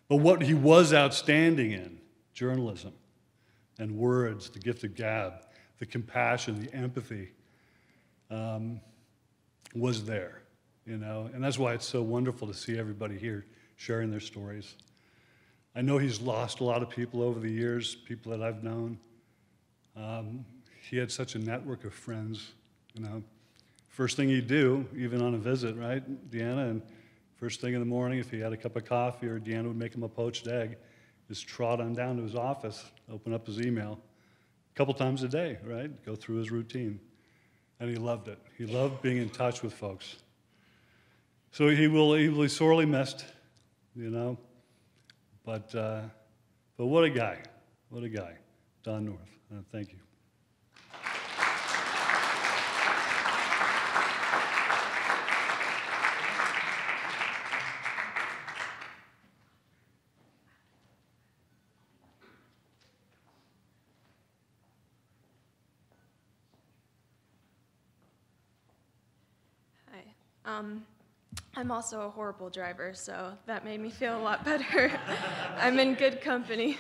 But what he was outstanding in, journalism and words, the gift of gab, the compassion, the empathy, was there. You know, and that's why it's so wonderful to see everybody here sharing their stories. I know he's lost a lot of people over the years, people that I've known. He had such a network of friends, you know. First thing he'd do, even on a visit, right, Deanna, and first thing in the morning, if he had a cup of coffee or Deanna would make him a poached egg, just trot on down to his office, open up his email, a couple times a day, right, go through his routine. And he loved it. He loved being in touch with folks. So he will be sorely missed, you know. But what a guy. What a guy. Don North. Thank you. Hi. I'm also a horrible driver, so that made me feel a lot better. I'm in good company.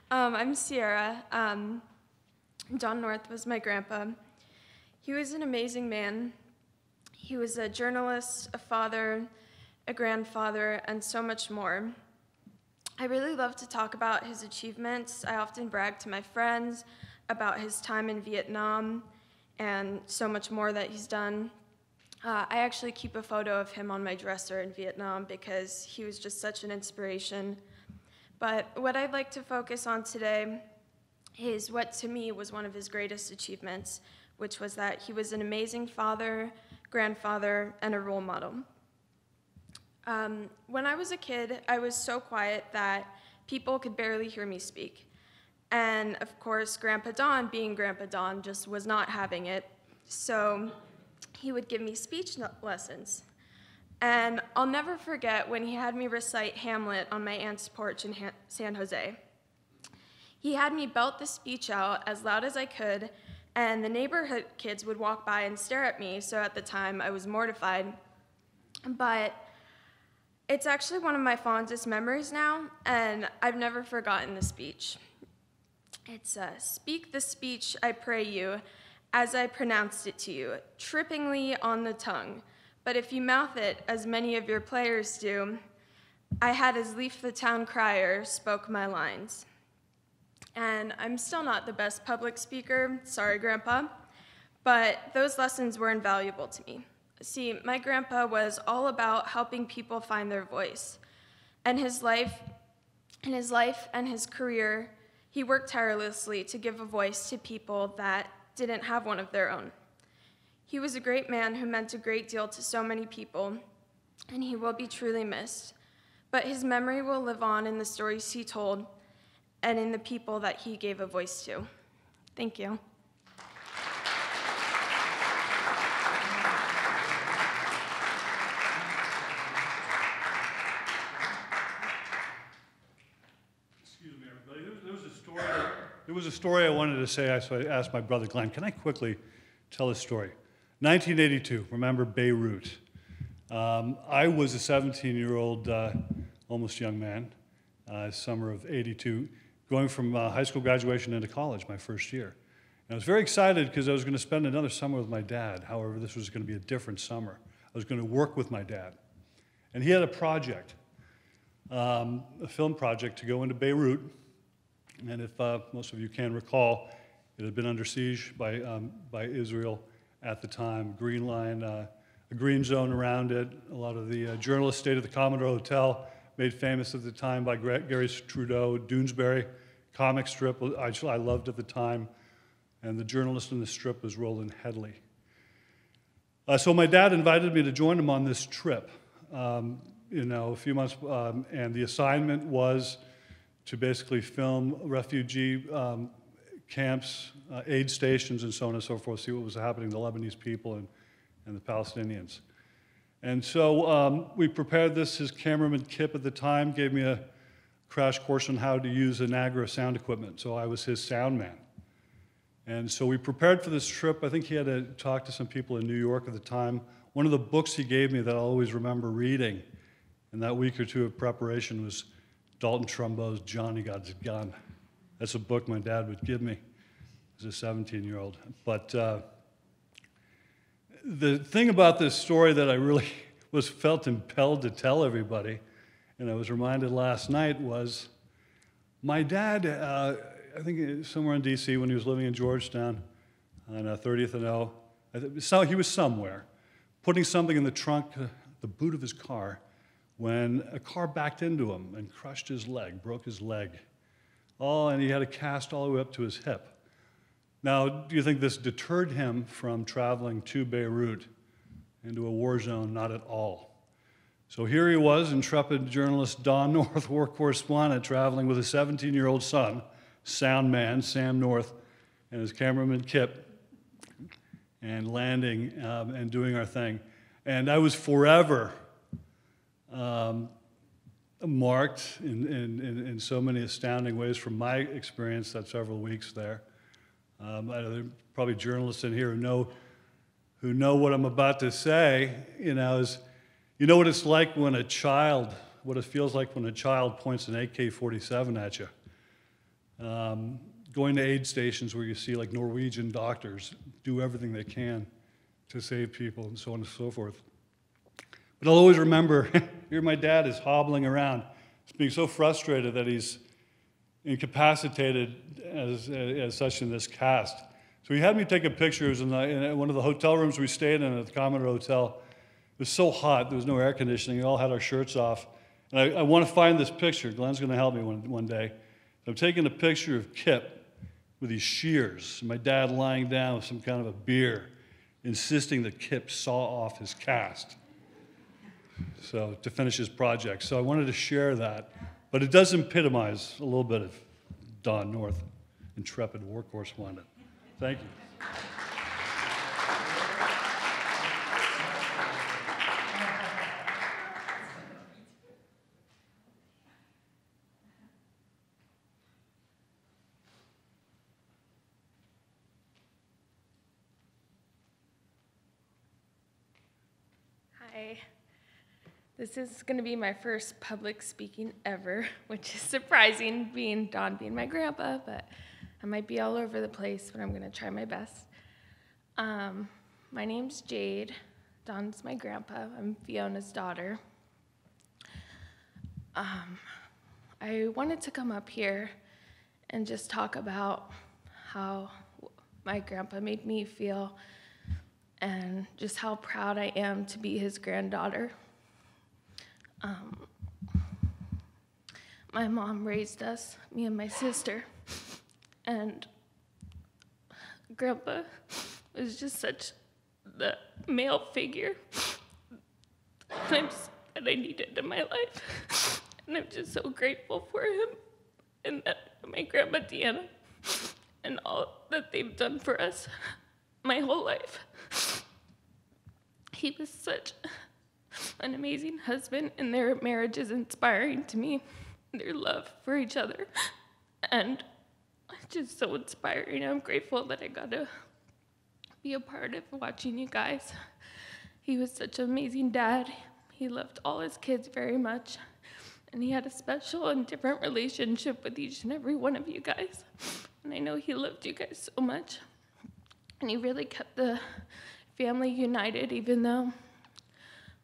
I'm Sierra. Don North was my grandpa. He was an amazing man. He was a journalist, a father, a grandfather, and so much more. I really love to talk about his achievements. I often brag to my friends about his time in Vietnam and so much more that he's done. I actually keep a photo of him on my dresser in Vietnam because he was just such an inspiration. But what I'd like to focus on today is what to me was one of his greatest achievements, which was that he was an amazing father, grandfather, and a role model. When I was a kid, I was so quiet that people could barely hear me speak. And of course, Grandpa Don, being Grandpa Don, just was not having it. So he would give me speech lessons. And I'll never forget when he had me recite Hamlet on my aunt's porch in San Jose. He had me belt the speech out as loud as I could, and the neighborhood kids would walk by and stare at me, so at the time I was mortified. But it's actually one of my fondest memories now, and I've never forgotten the speech. It's, speak the speech, I pray you, as I pronounced it to you, trippingly on the tongue. But if you mouth it, as many of your players do, I had as lief the town crier spoke my lines. And I'm still not the best public speaker, sorry, Grandpa, but those lessons were invaluable to me. See, my grandpa was all about helping people find their voice. And in his life and his career, he worked tirelessly to give a voice to people that didn't have one of their own. He was a great man who meant a great deal to so many people, and he will be truly missed. But his memory will live on in the stories he told and in the people that he gave a voice to. Thank you. Excuse me, everybody. There was a story I wanted to say, so I asked my brother Glenn, can I quickly tell a story? 1982, remember Beirut. I was a 17-year-old, almost young man, summer of 82, going from high school graduation into college, my first year. And I was very excited because I was going to spend another summer with my dad. However, this was going to be a different summer. I was going to work with my dad. And he had a project, a film project to go into Beirut. And if most of you can recall, it had been under siege by Israel at the time. Green Line, a green zone around it. A lot of the journalists stayed at the Commodore Hotel, made famous at the time by Gary Trudeau. Doonesbury comic strip I loved at the time. And the journalist in the strip was Roland Headley. So my dad invited me to join him on this trip, a few months, and the assignment was to basically film refugee camps, aid stations, and so on and so forth, see what was happening to the Lebanese people and the Palestinians. And so we prepared this. His cameraman, Kip, at the time, gave me a crash course on how to use a Nagra sound equipment, so I was his sound man. And so we prepared for this trip. I think he had to talk to some people in New York at the time. One of the books he gave me that I'll always remember reading in that week or two of preparation was Dalton Trumbo's Johnny Got His Gun. That's a book my dad would give me as a 17-year-old. But the thing about this story that I really felt impelled to tell everybody, and I was reminded last night was my dad, I think somewhere in D.C. when he was living in Georgetown on 30th and O, so he was somewhere, putting something in the trunk, the boot of his car, when a car backed into him and crushed his leg, broke his leg. Oh, and he had a cast all the way up to his hip. Now, do you think this deterred him from traveling to Beirut into a war zone? Not at all. So here he was, intrepid journalist Don North, war correspondent, traveling with a 17-year-old son, sound man, Sam North, and his cameraman Kip, and landing and doing our thing. And I was forever marked in so many astounding ways from my experience that several weeks there. There are probably journalists in here who know what I'm about to say. You know what it's like when a child, what it feels like when a child points an AK-47 at you. Going to aid stations where you see like Norwegian doctors do everything they can to save people and so on and so forth. But I'll always remember, here my dad is hobbling around, being so frustrated that he's incapacitated as such in this cast. So he had me take a picture. It was in one of the hotel rooms we stayed in at the Commodore Hotel. It was so hot, there was no air conditioning, we all had our shirts off. And I want to find this picture. Glenn's going to help me one day. I'm taking a picture of Kip with these shears, my dad lying down with some kind of a beer, insisting that Kip saw off his cast to finish his project. So I wanted to share that. But it does epitomize a little bit of Don North, intrepid war correspondent. Thank you. Hi. This is going to be my first public speaking ever, which is surprising, Don being my grandpa, but I might be all over the place, but I'm going to try my best. My name's Jade. Don's my grandpa. I'm Fiona's daughter. I wanted to come up here and just talk about how my grandpa made me feel and just how proud I am to be his granddaughter. My mom raised us, me and my sister, and Grandpa was just such the male figure that I needed in my life. And I'm just so grateful for him and that my Grandma Deanna and all that they've done for us my whole life. He was such an amazing husband, and their marriage is inspiring to me. Their love for each other, and just so inspiring. I'm grateful that I got to be a part of watching you guys. He was such an amazing dad. He loved all his kids very much, and he had a special and different relationship with each and every one of you guys. And I know he loved you guys so much, and he really kept the family united, even though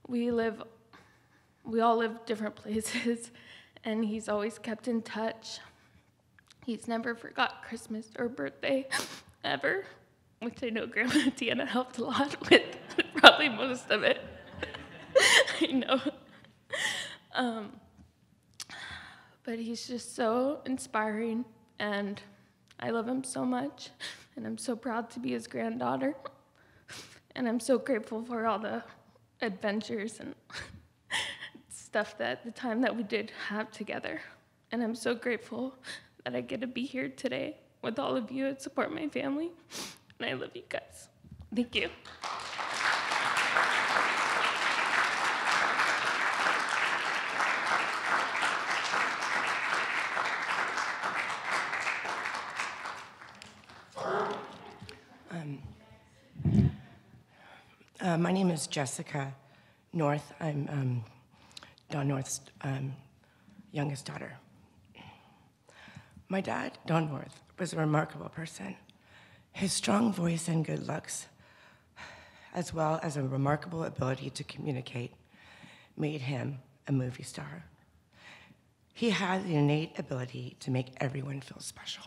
we all live different places. And he's always kept in touch. He's never forgot Christmas or birthday, ever, which I know Grandma Deanna helped a lot with, probably most of it. I know. But he's just so inspiring, and I love him so much, and I'm so proud to be his granddaughter. And I'm so grateful for all the adventures and stuff that the time that we did have together. And I'm so grateful that I get to be here today with all of you and support my family. And I love you guys. Thank you. My name is Jessica North. I'm Don North's youngest daughter. My dad, Don North, was a remarkable person. His strong voice and good looks, as well as a remarkable ability to communicate, made him a movie star. He had the innate ability to make everyone feel special.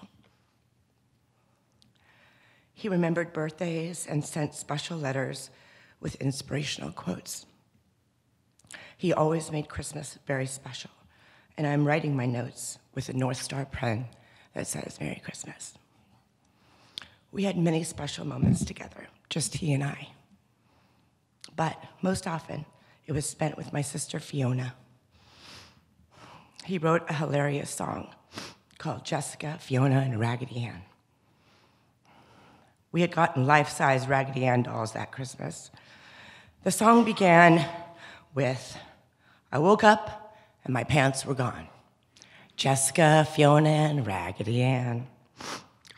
He remembered birthdays and sent special letters with inspirational quotes. He always made Christmas very special, and I'm writing my notes with a North Star pen that says Merry Christmas. We had many special moments together, just he and I. But most often, it was spent with my sister Fiona. He wrote a hilarious song called Jessica, Fiona, and Raggedy Ann. We had gotten life-size Raggedy Ann dolls that Christmas. The song began with, I woke up and my pants were gone. Jessica, Fiona, and Raggedy Ann.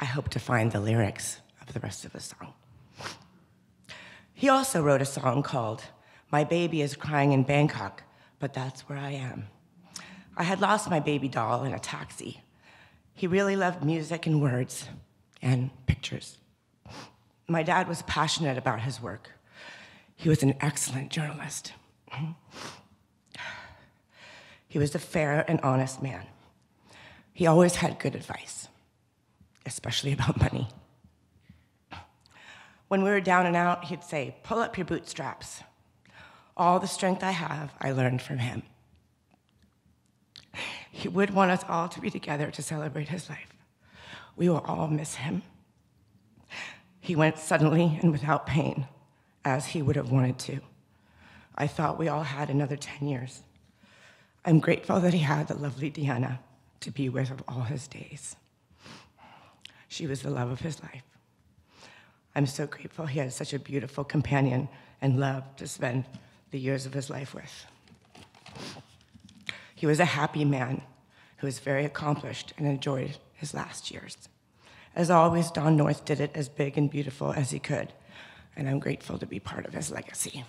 I hope to find the lyrics of the rest of the song. He also wrote a song called My Baby is Crying in Bangkok, but That's Where I Am. I had lost my baby doll in a taxi. He really loved music and words and pictures. My dad was passionate about his work. He was an excellent journalist. He was a fair and honest man. He always had good advice, especially about money. When we were down and out, he'd say, pull up your bootstraps. All the strength I have, I learned from him. He would want us all to be together to celebrate his life. We will all miss him. He went suddenly and without pain, as he would have wanted to. I thought we all had another 10 years. I'm grateful that he had the lovely Deanna to be with of all his days. She was the love of his life. I'm so grateful he had such a beautiful companion and love to spend the years of his life with. He was a happy man who was very accomplished and enjoyed his last years. As always, Don North did it as big and beautiful as he could, and I'm grateful to be part of his legacy.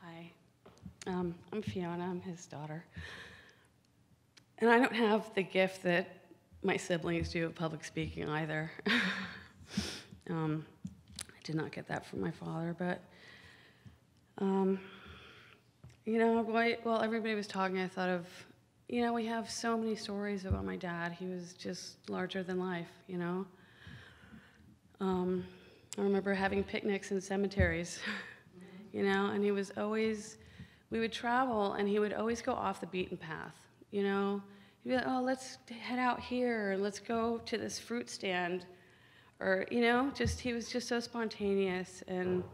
Hi, I'm Fiona, I'm his daughter. And I don't have the gift that my siblings do of public speaking either. I did not get that from my father, but, you know, while everybody was talking, I thought of, you know, we have so many stories about my dad. He was just larger than life, you know? I remember having picnics in cemeteries, you know, and he was always, we would travel, and he would always go off the beaten path, you know? He'd be like, oh, let's head out here, and let's go to this fruit stand. Or, you know, just he was just so spontaneous, and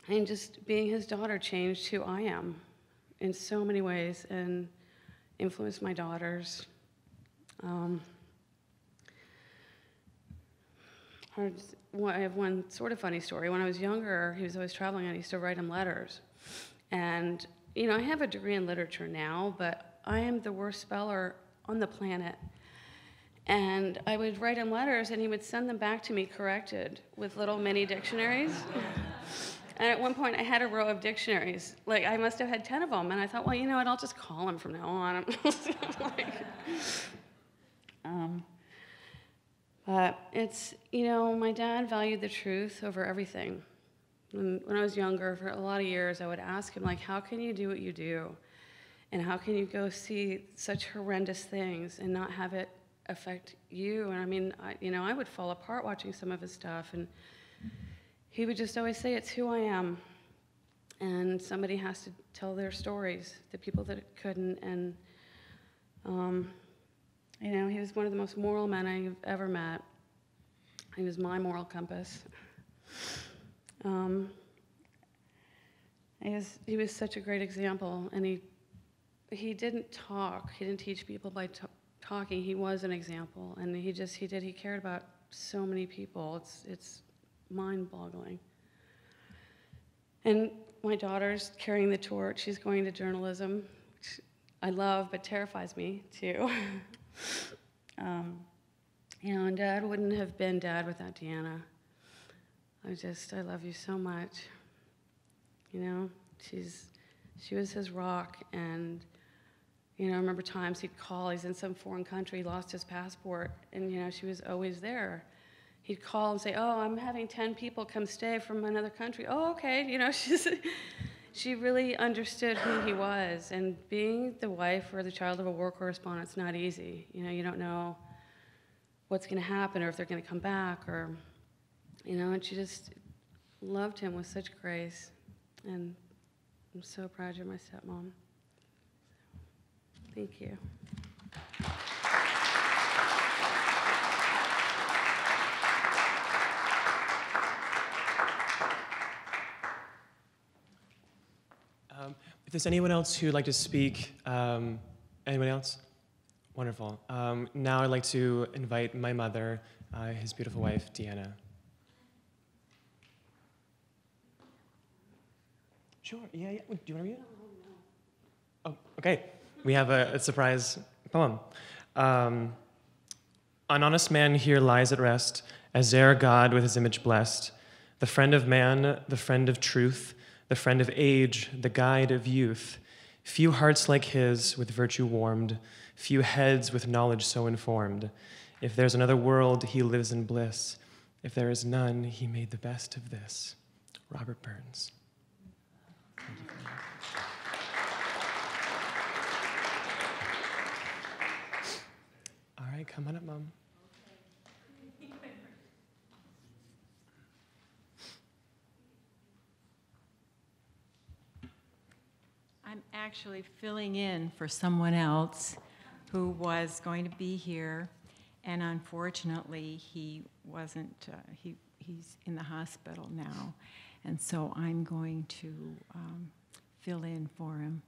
just being his daughter changed who I am in so many ways and influenced my daughters. I have one sort of funny story. When I was younger, he was always traveling, and I used to write him letters. And, you know, I have a degree in literature now, but I am the worst speller on the planet. And I would write him letters, and he would send them back to me corrected with little mini dictionaries. And at one point, I had a row of dictionaries. Like, I must have had 10 of them. And I thought, well, you know what? I'll just call him from now on. But it's, you know, my dad valued the truth over everything. When I was younger, for a lot of years, I would ask him, like, how can you do what you do? And how can you go see such horrendous things and not have it affect you? And I mean, I would fall apart watching some of his stuff, and he would just always say, it's who I am, and somebody has to tell their stories, the people that couldn't. And you know, he was one of the most moral men I've ever met. He was my moral compass. He was such a great example, and he didn't talk. He didn't teach people by talking. He was an example, and he cared about so many people. It's mind-boggling. And my daughter's carrying the torch. She's going to journalism, which I love, but terrifies me too. You know, and Dad wouldn't have been Dad without Deanna. I love you so much. You know, she was his rock, and You know, I remember times he'd call, he's in some foreign country, lost his passport, and, you know, she was always there. He'd call and say, oh, I'm having 10 people come stay from another country. Oh, okay. You know, she really understood who he was. And being the wife or the child of a war correspondent's not easy. You know, you don't know what's going to happen or if they're going to come back or, you know, and she just loved him with such grace. And I'm so proud you're my stepmom. Thank you. If there's anyone else who'd like to speak, anyone else? Wonderful. Now I'd like to invite my mother, his beautiful wife, Deanna. Sure, yeah. Do you want to read it? Oh, okay. We have a surprise poem. An honest man here lies at rest, as e'er God with his image blessed, the friend of man, the friend of truth, the friend of age, the guide of youth. Few hearts like his, with virtue warmed, few heads with knowledge so informed. If there's another world, he lives in bliss. If there is none, he made the best of this. Robert Burns. All right, come on up, Mom. I'm actually filling in for someone else who was going to be here, and unfortunately he wasn't, he's in the hospital now, and so I'm going to fill in for him.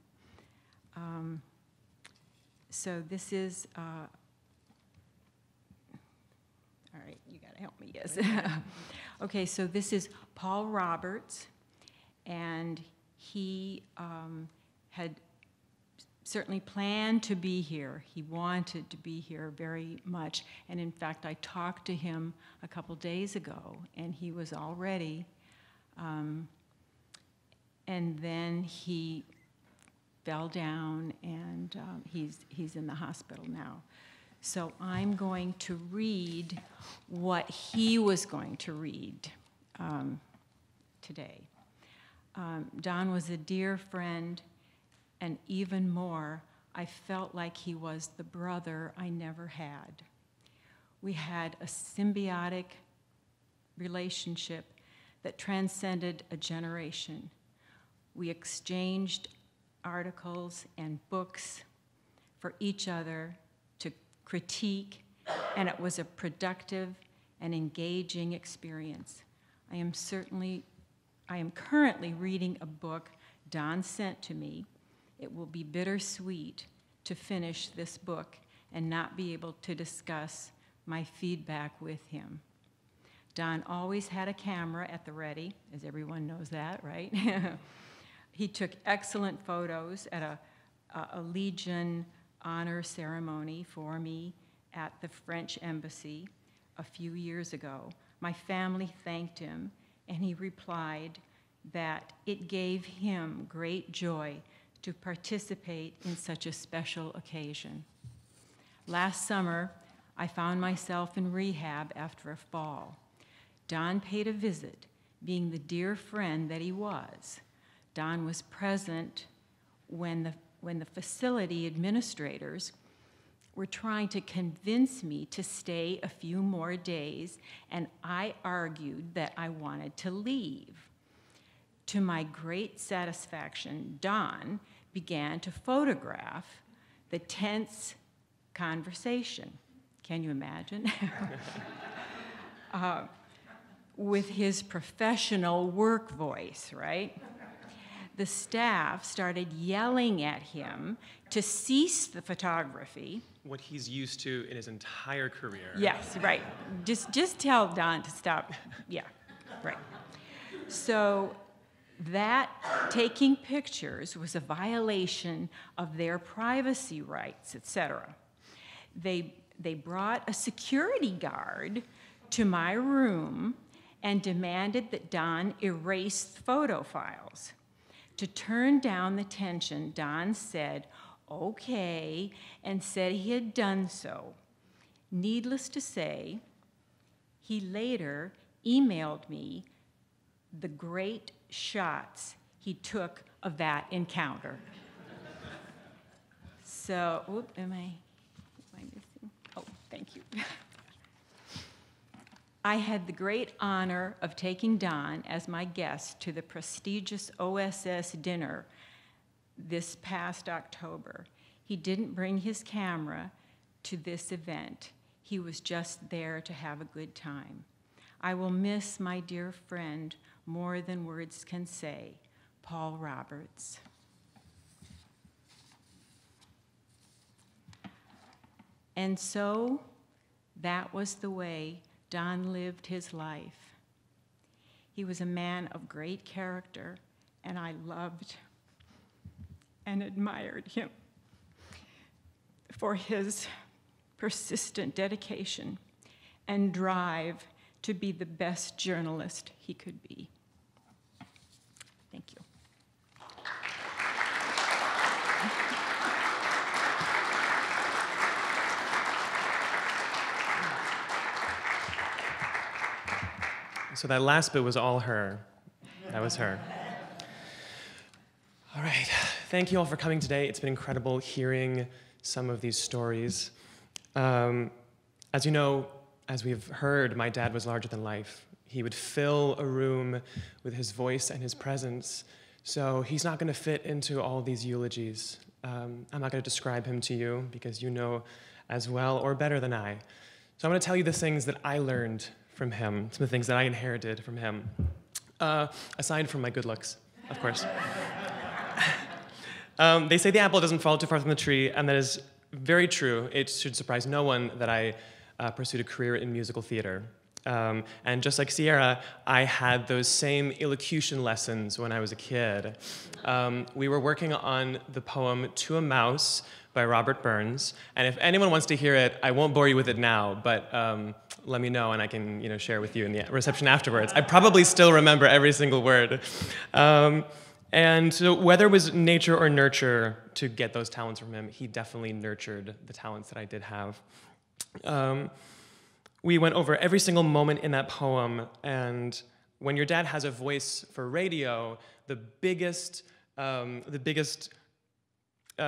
So this is, all right, you gotta help me, yes. Okay, so this is Paul Roberts, and he had certainly planned to be here. He wanted to be here very much. And in fact, I talked to him a couple days ago, and he was all ready. And then he fell down, and he's in the hospital now. So I'm going to read what he was going to read today. Don was a dear friend, and even more, I felt like he was the brother I never had. We had a symbiotic relationship that transcended a generation. We exchanged articles and books for each other to critique, and it was a productive and engaging experience. I am currently reading a book Don sent to me. It will be bittersweet to finish this book and not be able to discuss my feedback with him. Don always had a camera at the ready, as everyone knows that, right? He took excellent photos at a Legion honor ceremony for me at the French Embassy a few years ago. My family thanked him, and he replied that it gave him great joy to participate in such a special occasion. Last summer, I found myself in rehab after a fall. Don paid a visit, being the dear friend that he was. Don was present when the facility administrators were trying to convince me to stay a few more days, and I argued that I wanted to leave. To my great satisfaction, Don began to photograph the tense conversation. Can you imagine? With his professional work voice, right? The staff started yelling at him to cease the photography. What he's used to in his entire career. Yes, right. Just tell Don to stop. Yeah, right. So that taking pictures was a violation of their privacy rights, etc. They brought a security guard to my room and demanded that Don erase photo files. To turn down the tension, Don said, okay and said he had done so. Needless to say, he later emailed me the great shots he took of that encounter. So, am I missing? Oh, thank you. I had the great honor of taking Don as my guest to the prestigious OSS dinner this past October. He didn't bring his camera to this event. He was just there to have a good time. I will miss my dear friend more than words can say. Paul Roberts. And so that was the way Don lived his life. He was a man of great character, and I loved and admired him for his persistent dedication and drive to be the best journalist he could be. Thank you. So that last bit was all her. That was her. All right. Thank you all for coming today. It's been incredible hearing some of these stories. As you know, as we've heard, my dad was larger than life. He would fill a room with his voice and his presence. So he's not going to fit into all these eulogies. I'm not going to describe him to you because you know as well or better than I. So I'm going to tell you the things that I learned from him, some of the things that I inherited from him, aside from my good looks, of course. They say the apple doesn't fall too far from the tree, and that is very true. It should surprise no one that I pursued a career in musical theater. And just like Sierra, I had those same elocution lessons when I was a kid. We were working on the poem To a Mouse by Robert Burns, and if anyone wants to hear it, I won't bore you with it now, but let me know and I can share with you in the reception afterwards. I probably still remember every single word. And so whether it was nature or nurture to get those talents from him, he definitely nurtured the talents that I did have. We went over every single moment in that poem, and when your dad has a voice for radio, the biggest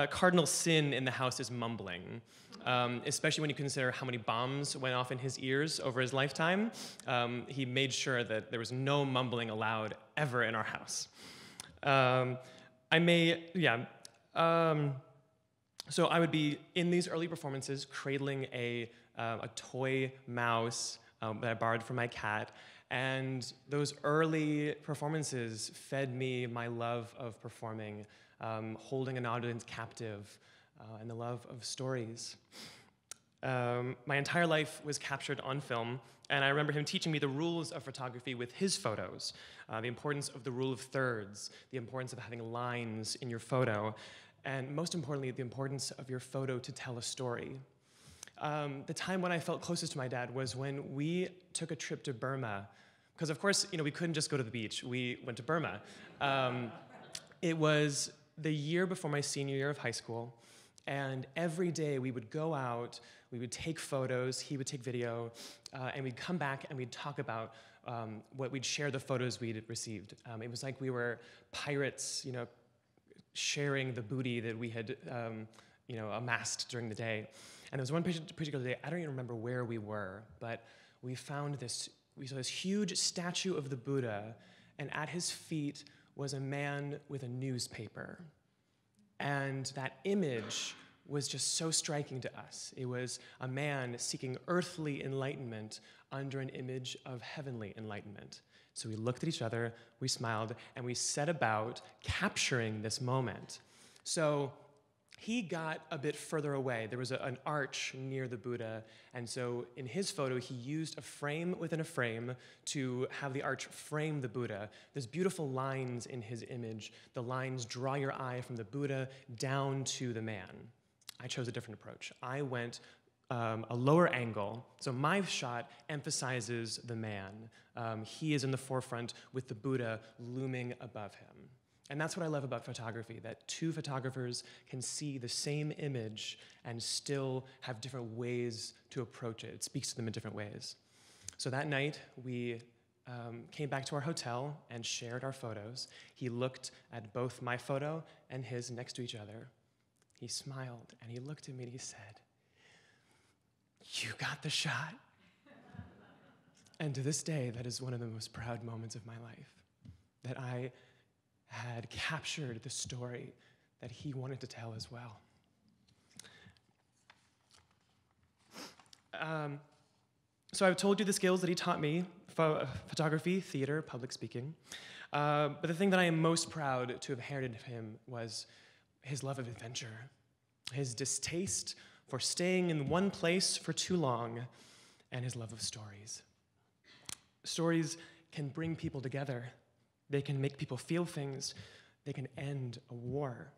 cardinal sin in the house is mumbling, especially when you consider how many bombs went off in his ears over his lifetime. He made sure that there was no mumbling allowed ever in our house. So I would be in these early performances cradling a toy mouse that I borrowed from my cat, and those early performances fed me my love of performing, holding an audience captive, and the love of stories. My entire life was captured on film, and I remember him teaching me the rules of photography with his photos, the importance of the rule of thirds, the importance of having lines in your photo, and most importantly, the importance of your photo to tell a story. The time when I felt closest to my dad was when we took a trip to Burma, because of course, we couldn't just go to the beach. We went to Burma. It was the year before my senior year of high school, and every day we would go out, we would take photos, he would take video, and we'd come back and we'd talk about what we'd share the photos we'd received. It was like we were pirates, sharing the booty that we had, amassed during the day. And there was one particular day, I don't even remember where we were, but we saw this huge statue of the Buddha, and at his feet was a man with a newspaper. And that image was just so striking to us. It was a man seeking earthly enlightenment under an image of heavenly enlightenment. So we looked at each other, we smiled, and we set about capturing this moment. So he got a bit further away. There was an arch near the Buddha, and so in his photo, he used a frame within a frame to have the arch frame the Buddha. There's beautiful lines in his image. The lines draw your eye from the Buddha down to the man. I chose a different approach. I went a lower angle, so my shot emphasizes the man. He is in the forefront with the Buddha looming above him. And that's what I love about photography, that two photographers can see the same image and still have different ways to approach it. It speaks to them in different ways. So that night, we came back to our hotel and shared our photos. He looked at both my photo and his next to each other. He smiled and he looked at me and he said, "You got the shot." And to this day, that is one of the most proud moments of my life, that I had captured the story that he wanted to tell as well. So I've told you the skills that he taught me, photography, theater, public speaking. But the thing that I am most proud to have inherited from him was his love of adventure, his distaste for staying in one place for too long, and his love of stories. Stories can bring people together. They can make people feel things. They can end a war.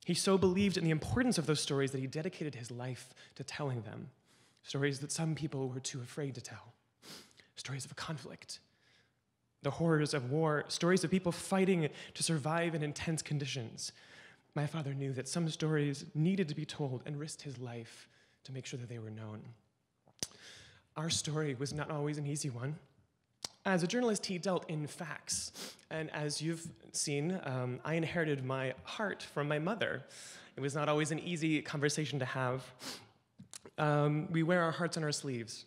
He so believed in the importance of those stories that he dedicated his life to telling them. Stories that some people were too afraid to tell. Stories of conflict, the horrors of war, stories of people fighting to survive in intense conditions. My father knew that some stories needed to be told and risked his life to make sure that they were known. Our story was not always an easy one. As a journalist, he dealt in facts. And as you've seen, I inherited my heart from my mother. It was not always an easy conversation to have. We wear our hearts on our sleeves.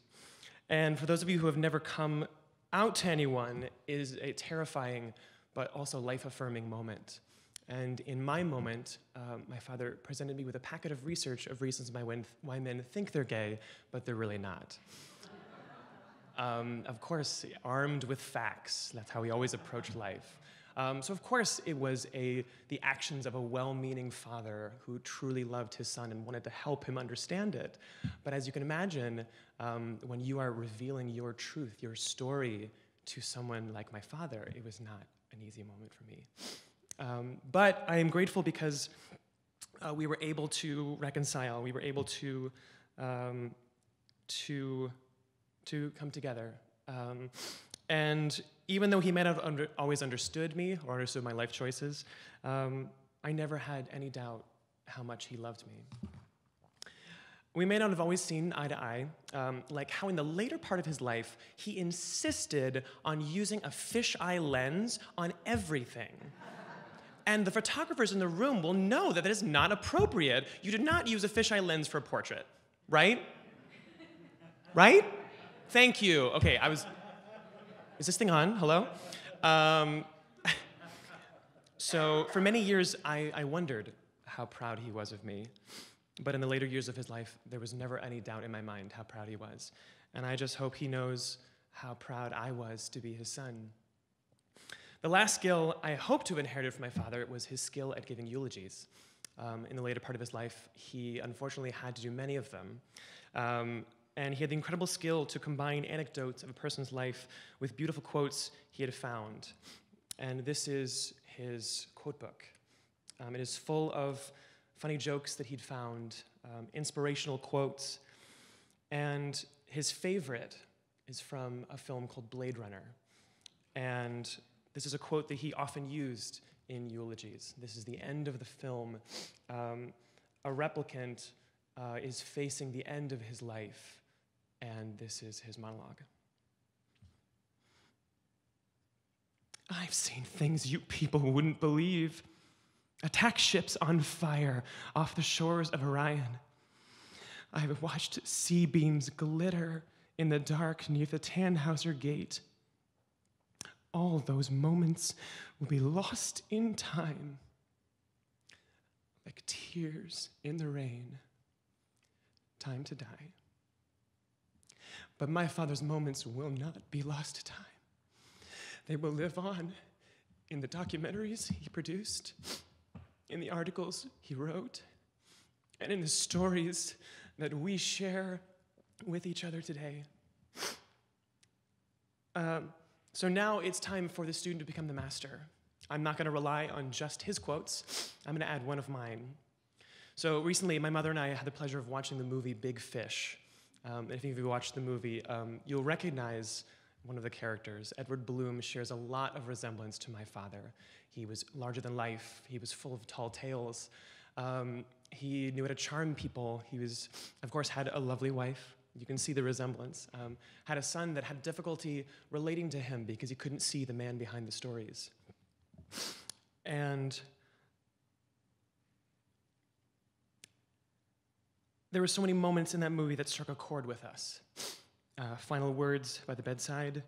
And for those of you who have never come out to anyone, it is a terrifying but also life-affirming moment. And in my moment, my father presented me with a packet of research of reasons why men think they're gay, but they're really not. Of course, armed with facts. That's how we always approach life. So of course, it was the actions of a well-meaning father who truly loved his son and wanted to help him understand it. But as you can imagine, when you are revealing your truth, your story to someone like my father, it was not an easy moment for me. But I am grateful because we were able to reconcile. We were able to come together. And even though he may not have always understood me or understood my life choices, I never had any doubt how much he loved me. We may not have always seen eye to eye, like how in the later part of his life, he insisted on using a fisheye lens on everything. And the photographers in the room will know that is not appropriate. You do not use a fisheye lens for a portrait, right? Right? Thank you. Okay, is this thing on? Hello? So for many years, I wondered how proud he was of me. But in the later years of his life, there was never any doubt in my mind how proud he was. And I just hope he knows how proud I was to be his son. The last skill I hope to have inherited from my father was his skill at giving eulogies. In the later part of his life, he unfortunately had to do many of them. And he had the incredible skill to combine anecdotes of a person's life with beautiful quotes he had found. And this is his quote book. It is full of funny jokes that he'd found, inspirational quotes. And his favorite is from a film called Blade Runner. And this is a quote that he often used in eulogies. This is the end of the film. A replicant is facing the end of his life, and this is his monologue. "I've seen things you people wouldn't believe. Attack ships on fire off the shores of Orion. I've watched sea beams glitter in the dark near the Tannhauser Gate. All those moments will be lost in time, like tears in the rain. Time to die. But my father's moments will not be lost to time. They will live on in the documentaries he produced, in the articles he wrote, and in the stories that we share with each other today. So now it's time for the student to become the master. I'm not going to rely on just his quotes. I'm going to add one of mine. So recently, my mother and I had the pleasure of watching the movie Big Fish. If you watched the movie, you'll recognize one of the characters, Edward Bloom, shares a lot of resemblance to my father. He was larger than life. He was full of tall tales. He knew how to charm people. He was, of course, had a lovely wife. You can see the resemblance. Had a son that had difficulty relating to him because he couldn't see the man behind the stories. And there were so many moments in that movie that struck a chord with us. Final words by the bedside,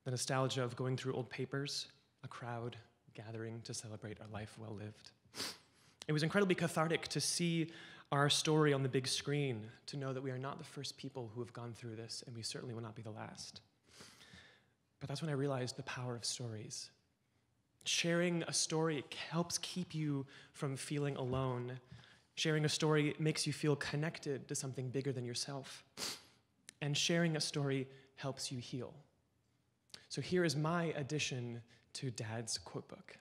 the nostalgia of going through old papers, a crowd gathering to celebrate our life well lived. It was incredibly cathartic to see our story on the big screen, to know that we are not the first people who have gone through this, and we certainly will not be the last. But that's when I realized the power of stories. Sharing a story helps keep you from feeling alone. Sharing a story makes you feel connected to something bigger than yourself. And sharing a story helps you heal. So here is my addition to Dad's quotebook.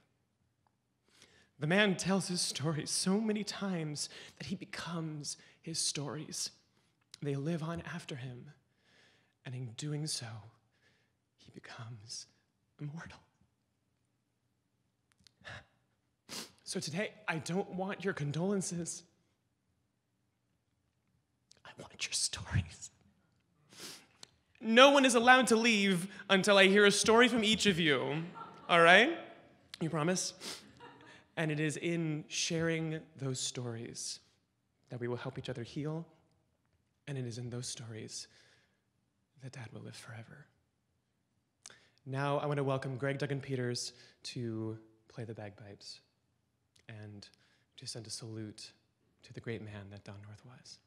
The man tells his stories so many times that he becomes his stories. They live on after him, and in doing so, he becomes immortal. So today, I don't want your condolences. I want your stories. No one is allowed to leave until I hear a story from each of you, all right? You promise? And it is in sharing those stories that we will help each other heal, and it is in those stories that Dad will live forever. Now I want to welcome Greg Duggan Peters to play the bagpipes and to send a salute to the great man that Don North was.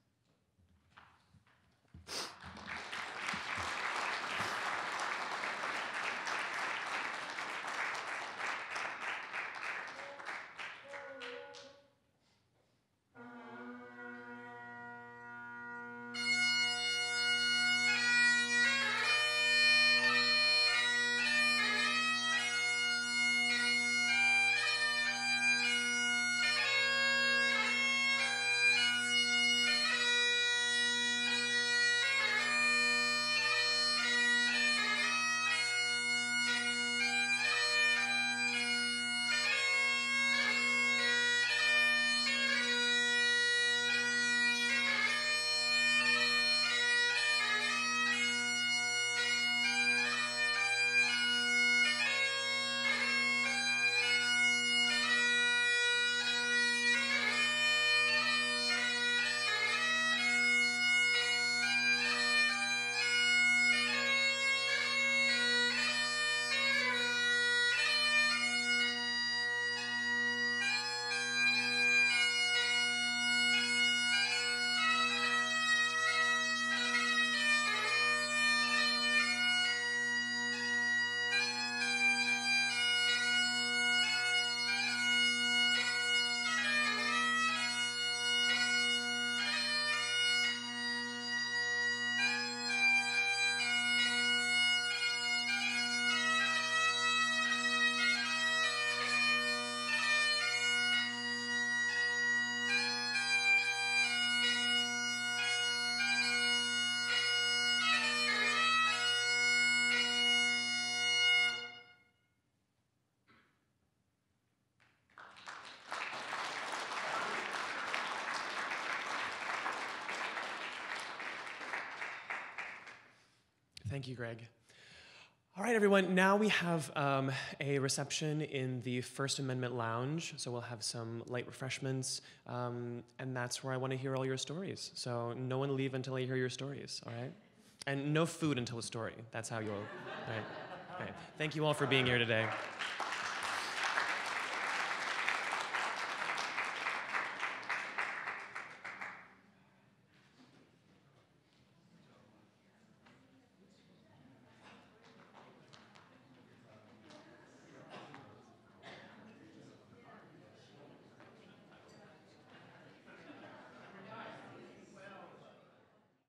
Thank you, Greg. All right, everyone, now we have a reception in the First Amendment Lounge, so we'll have some light refreshments, and that's where I want to hear all your stories. So no one leave until I hear your stories, all right? And no food until the story. That's how you'll, all right? Okay. Thank you all for being here today.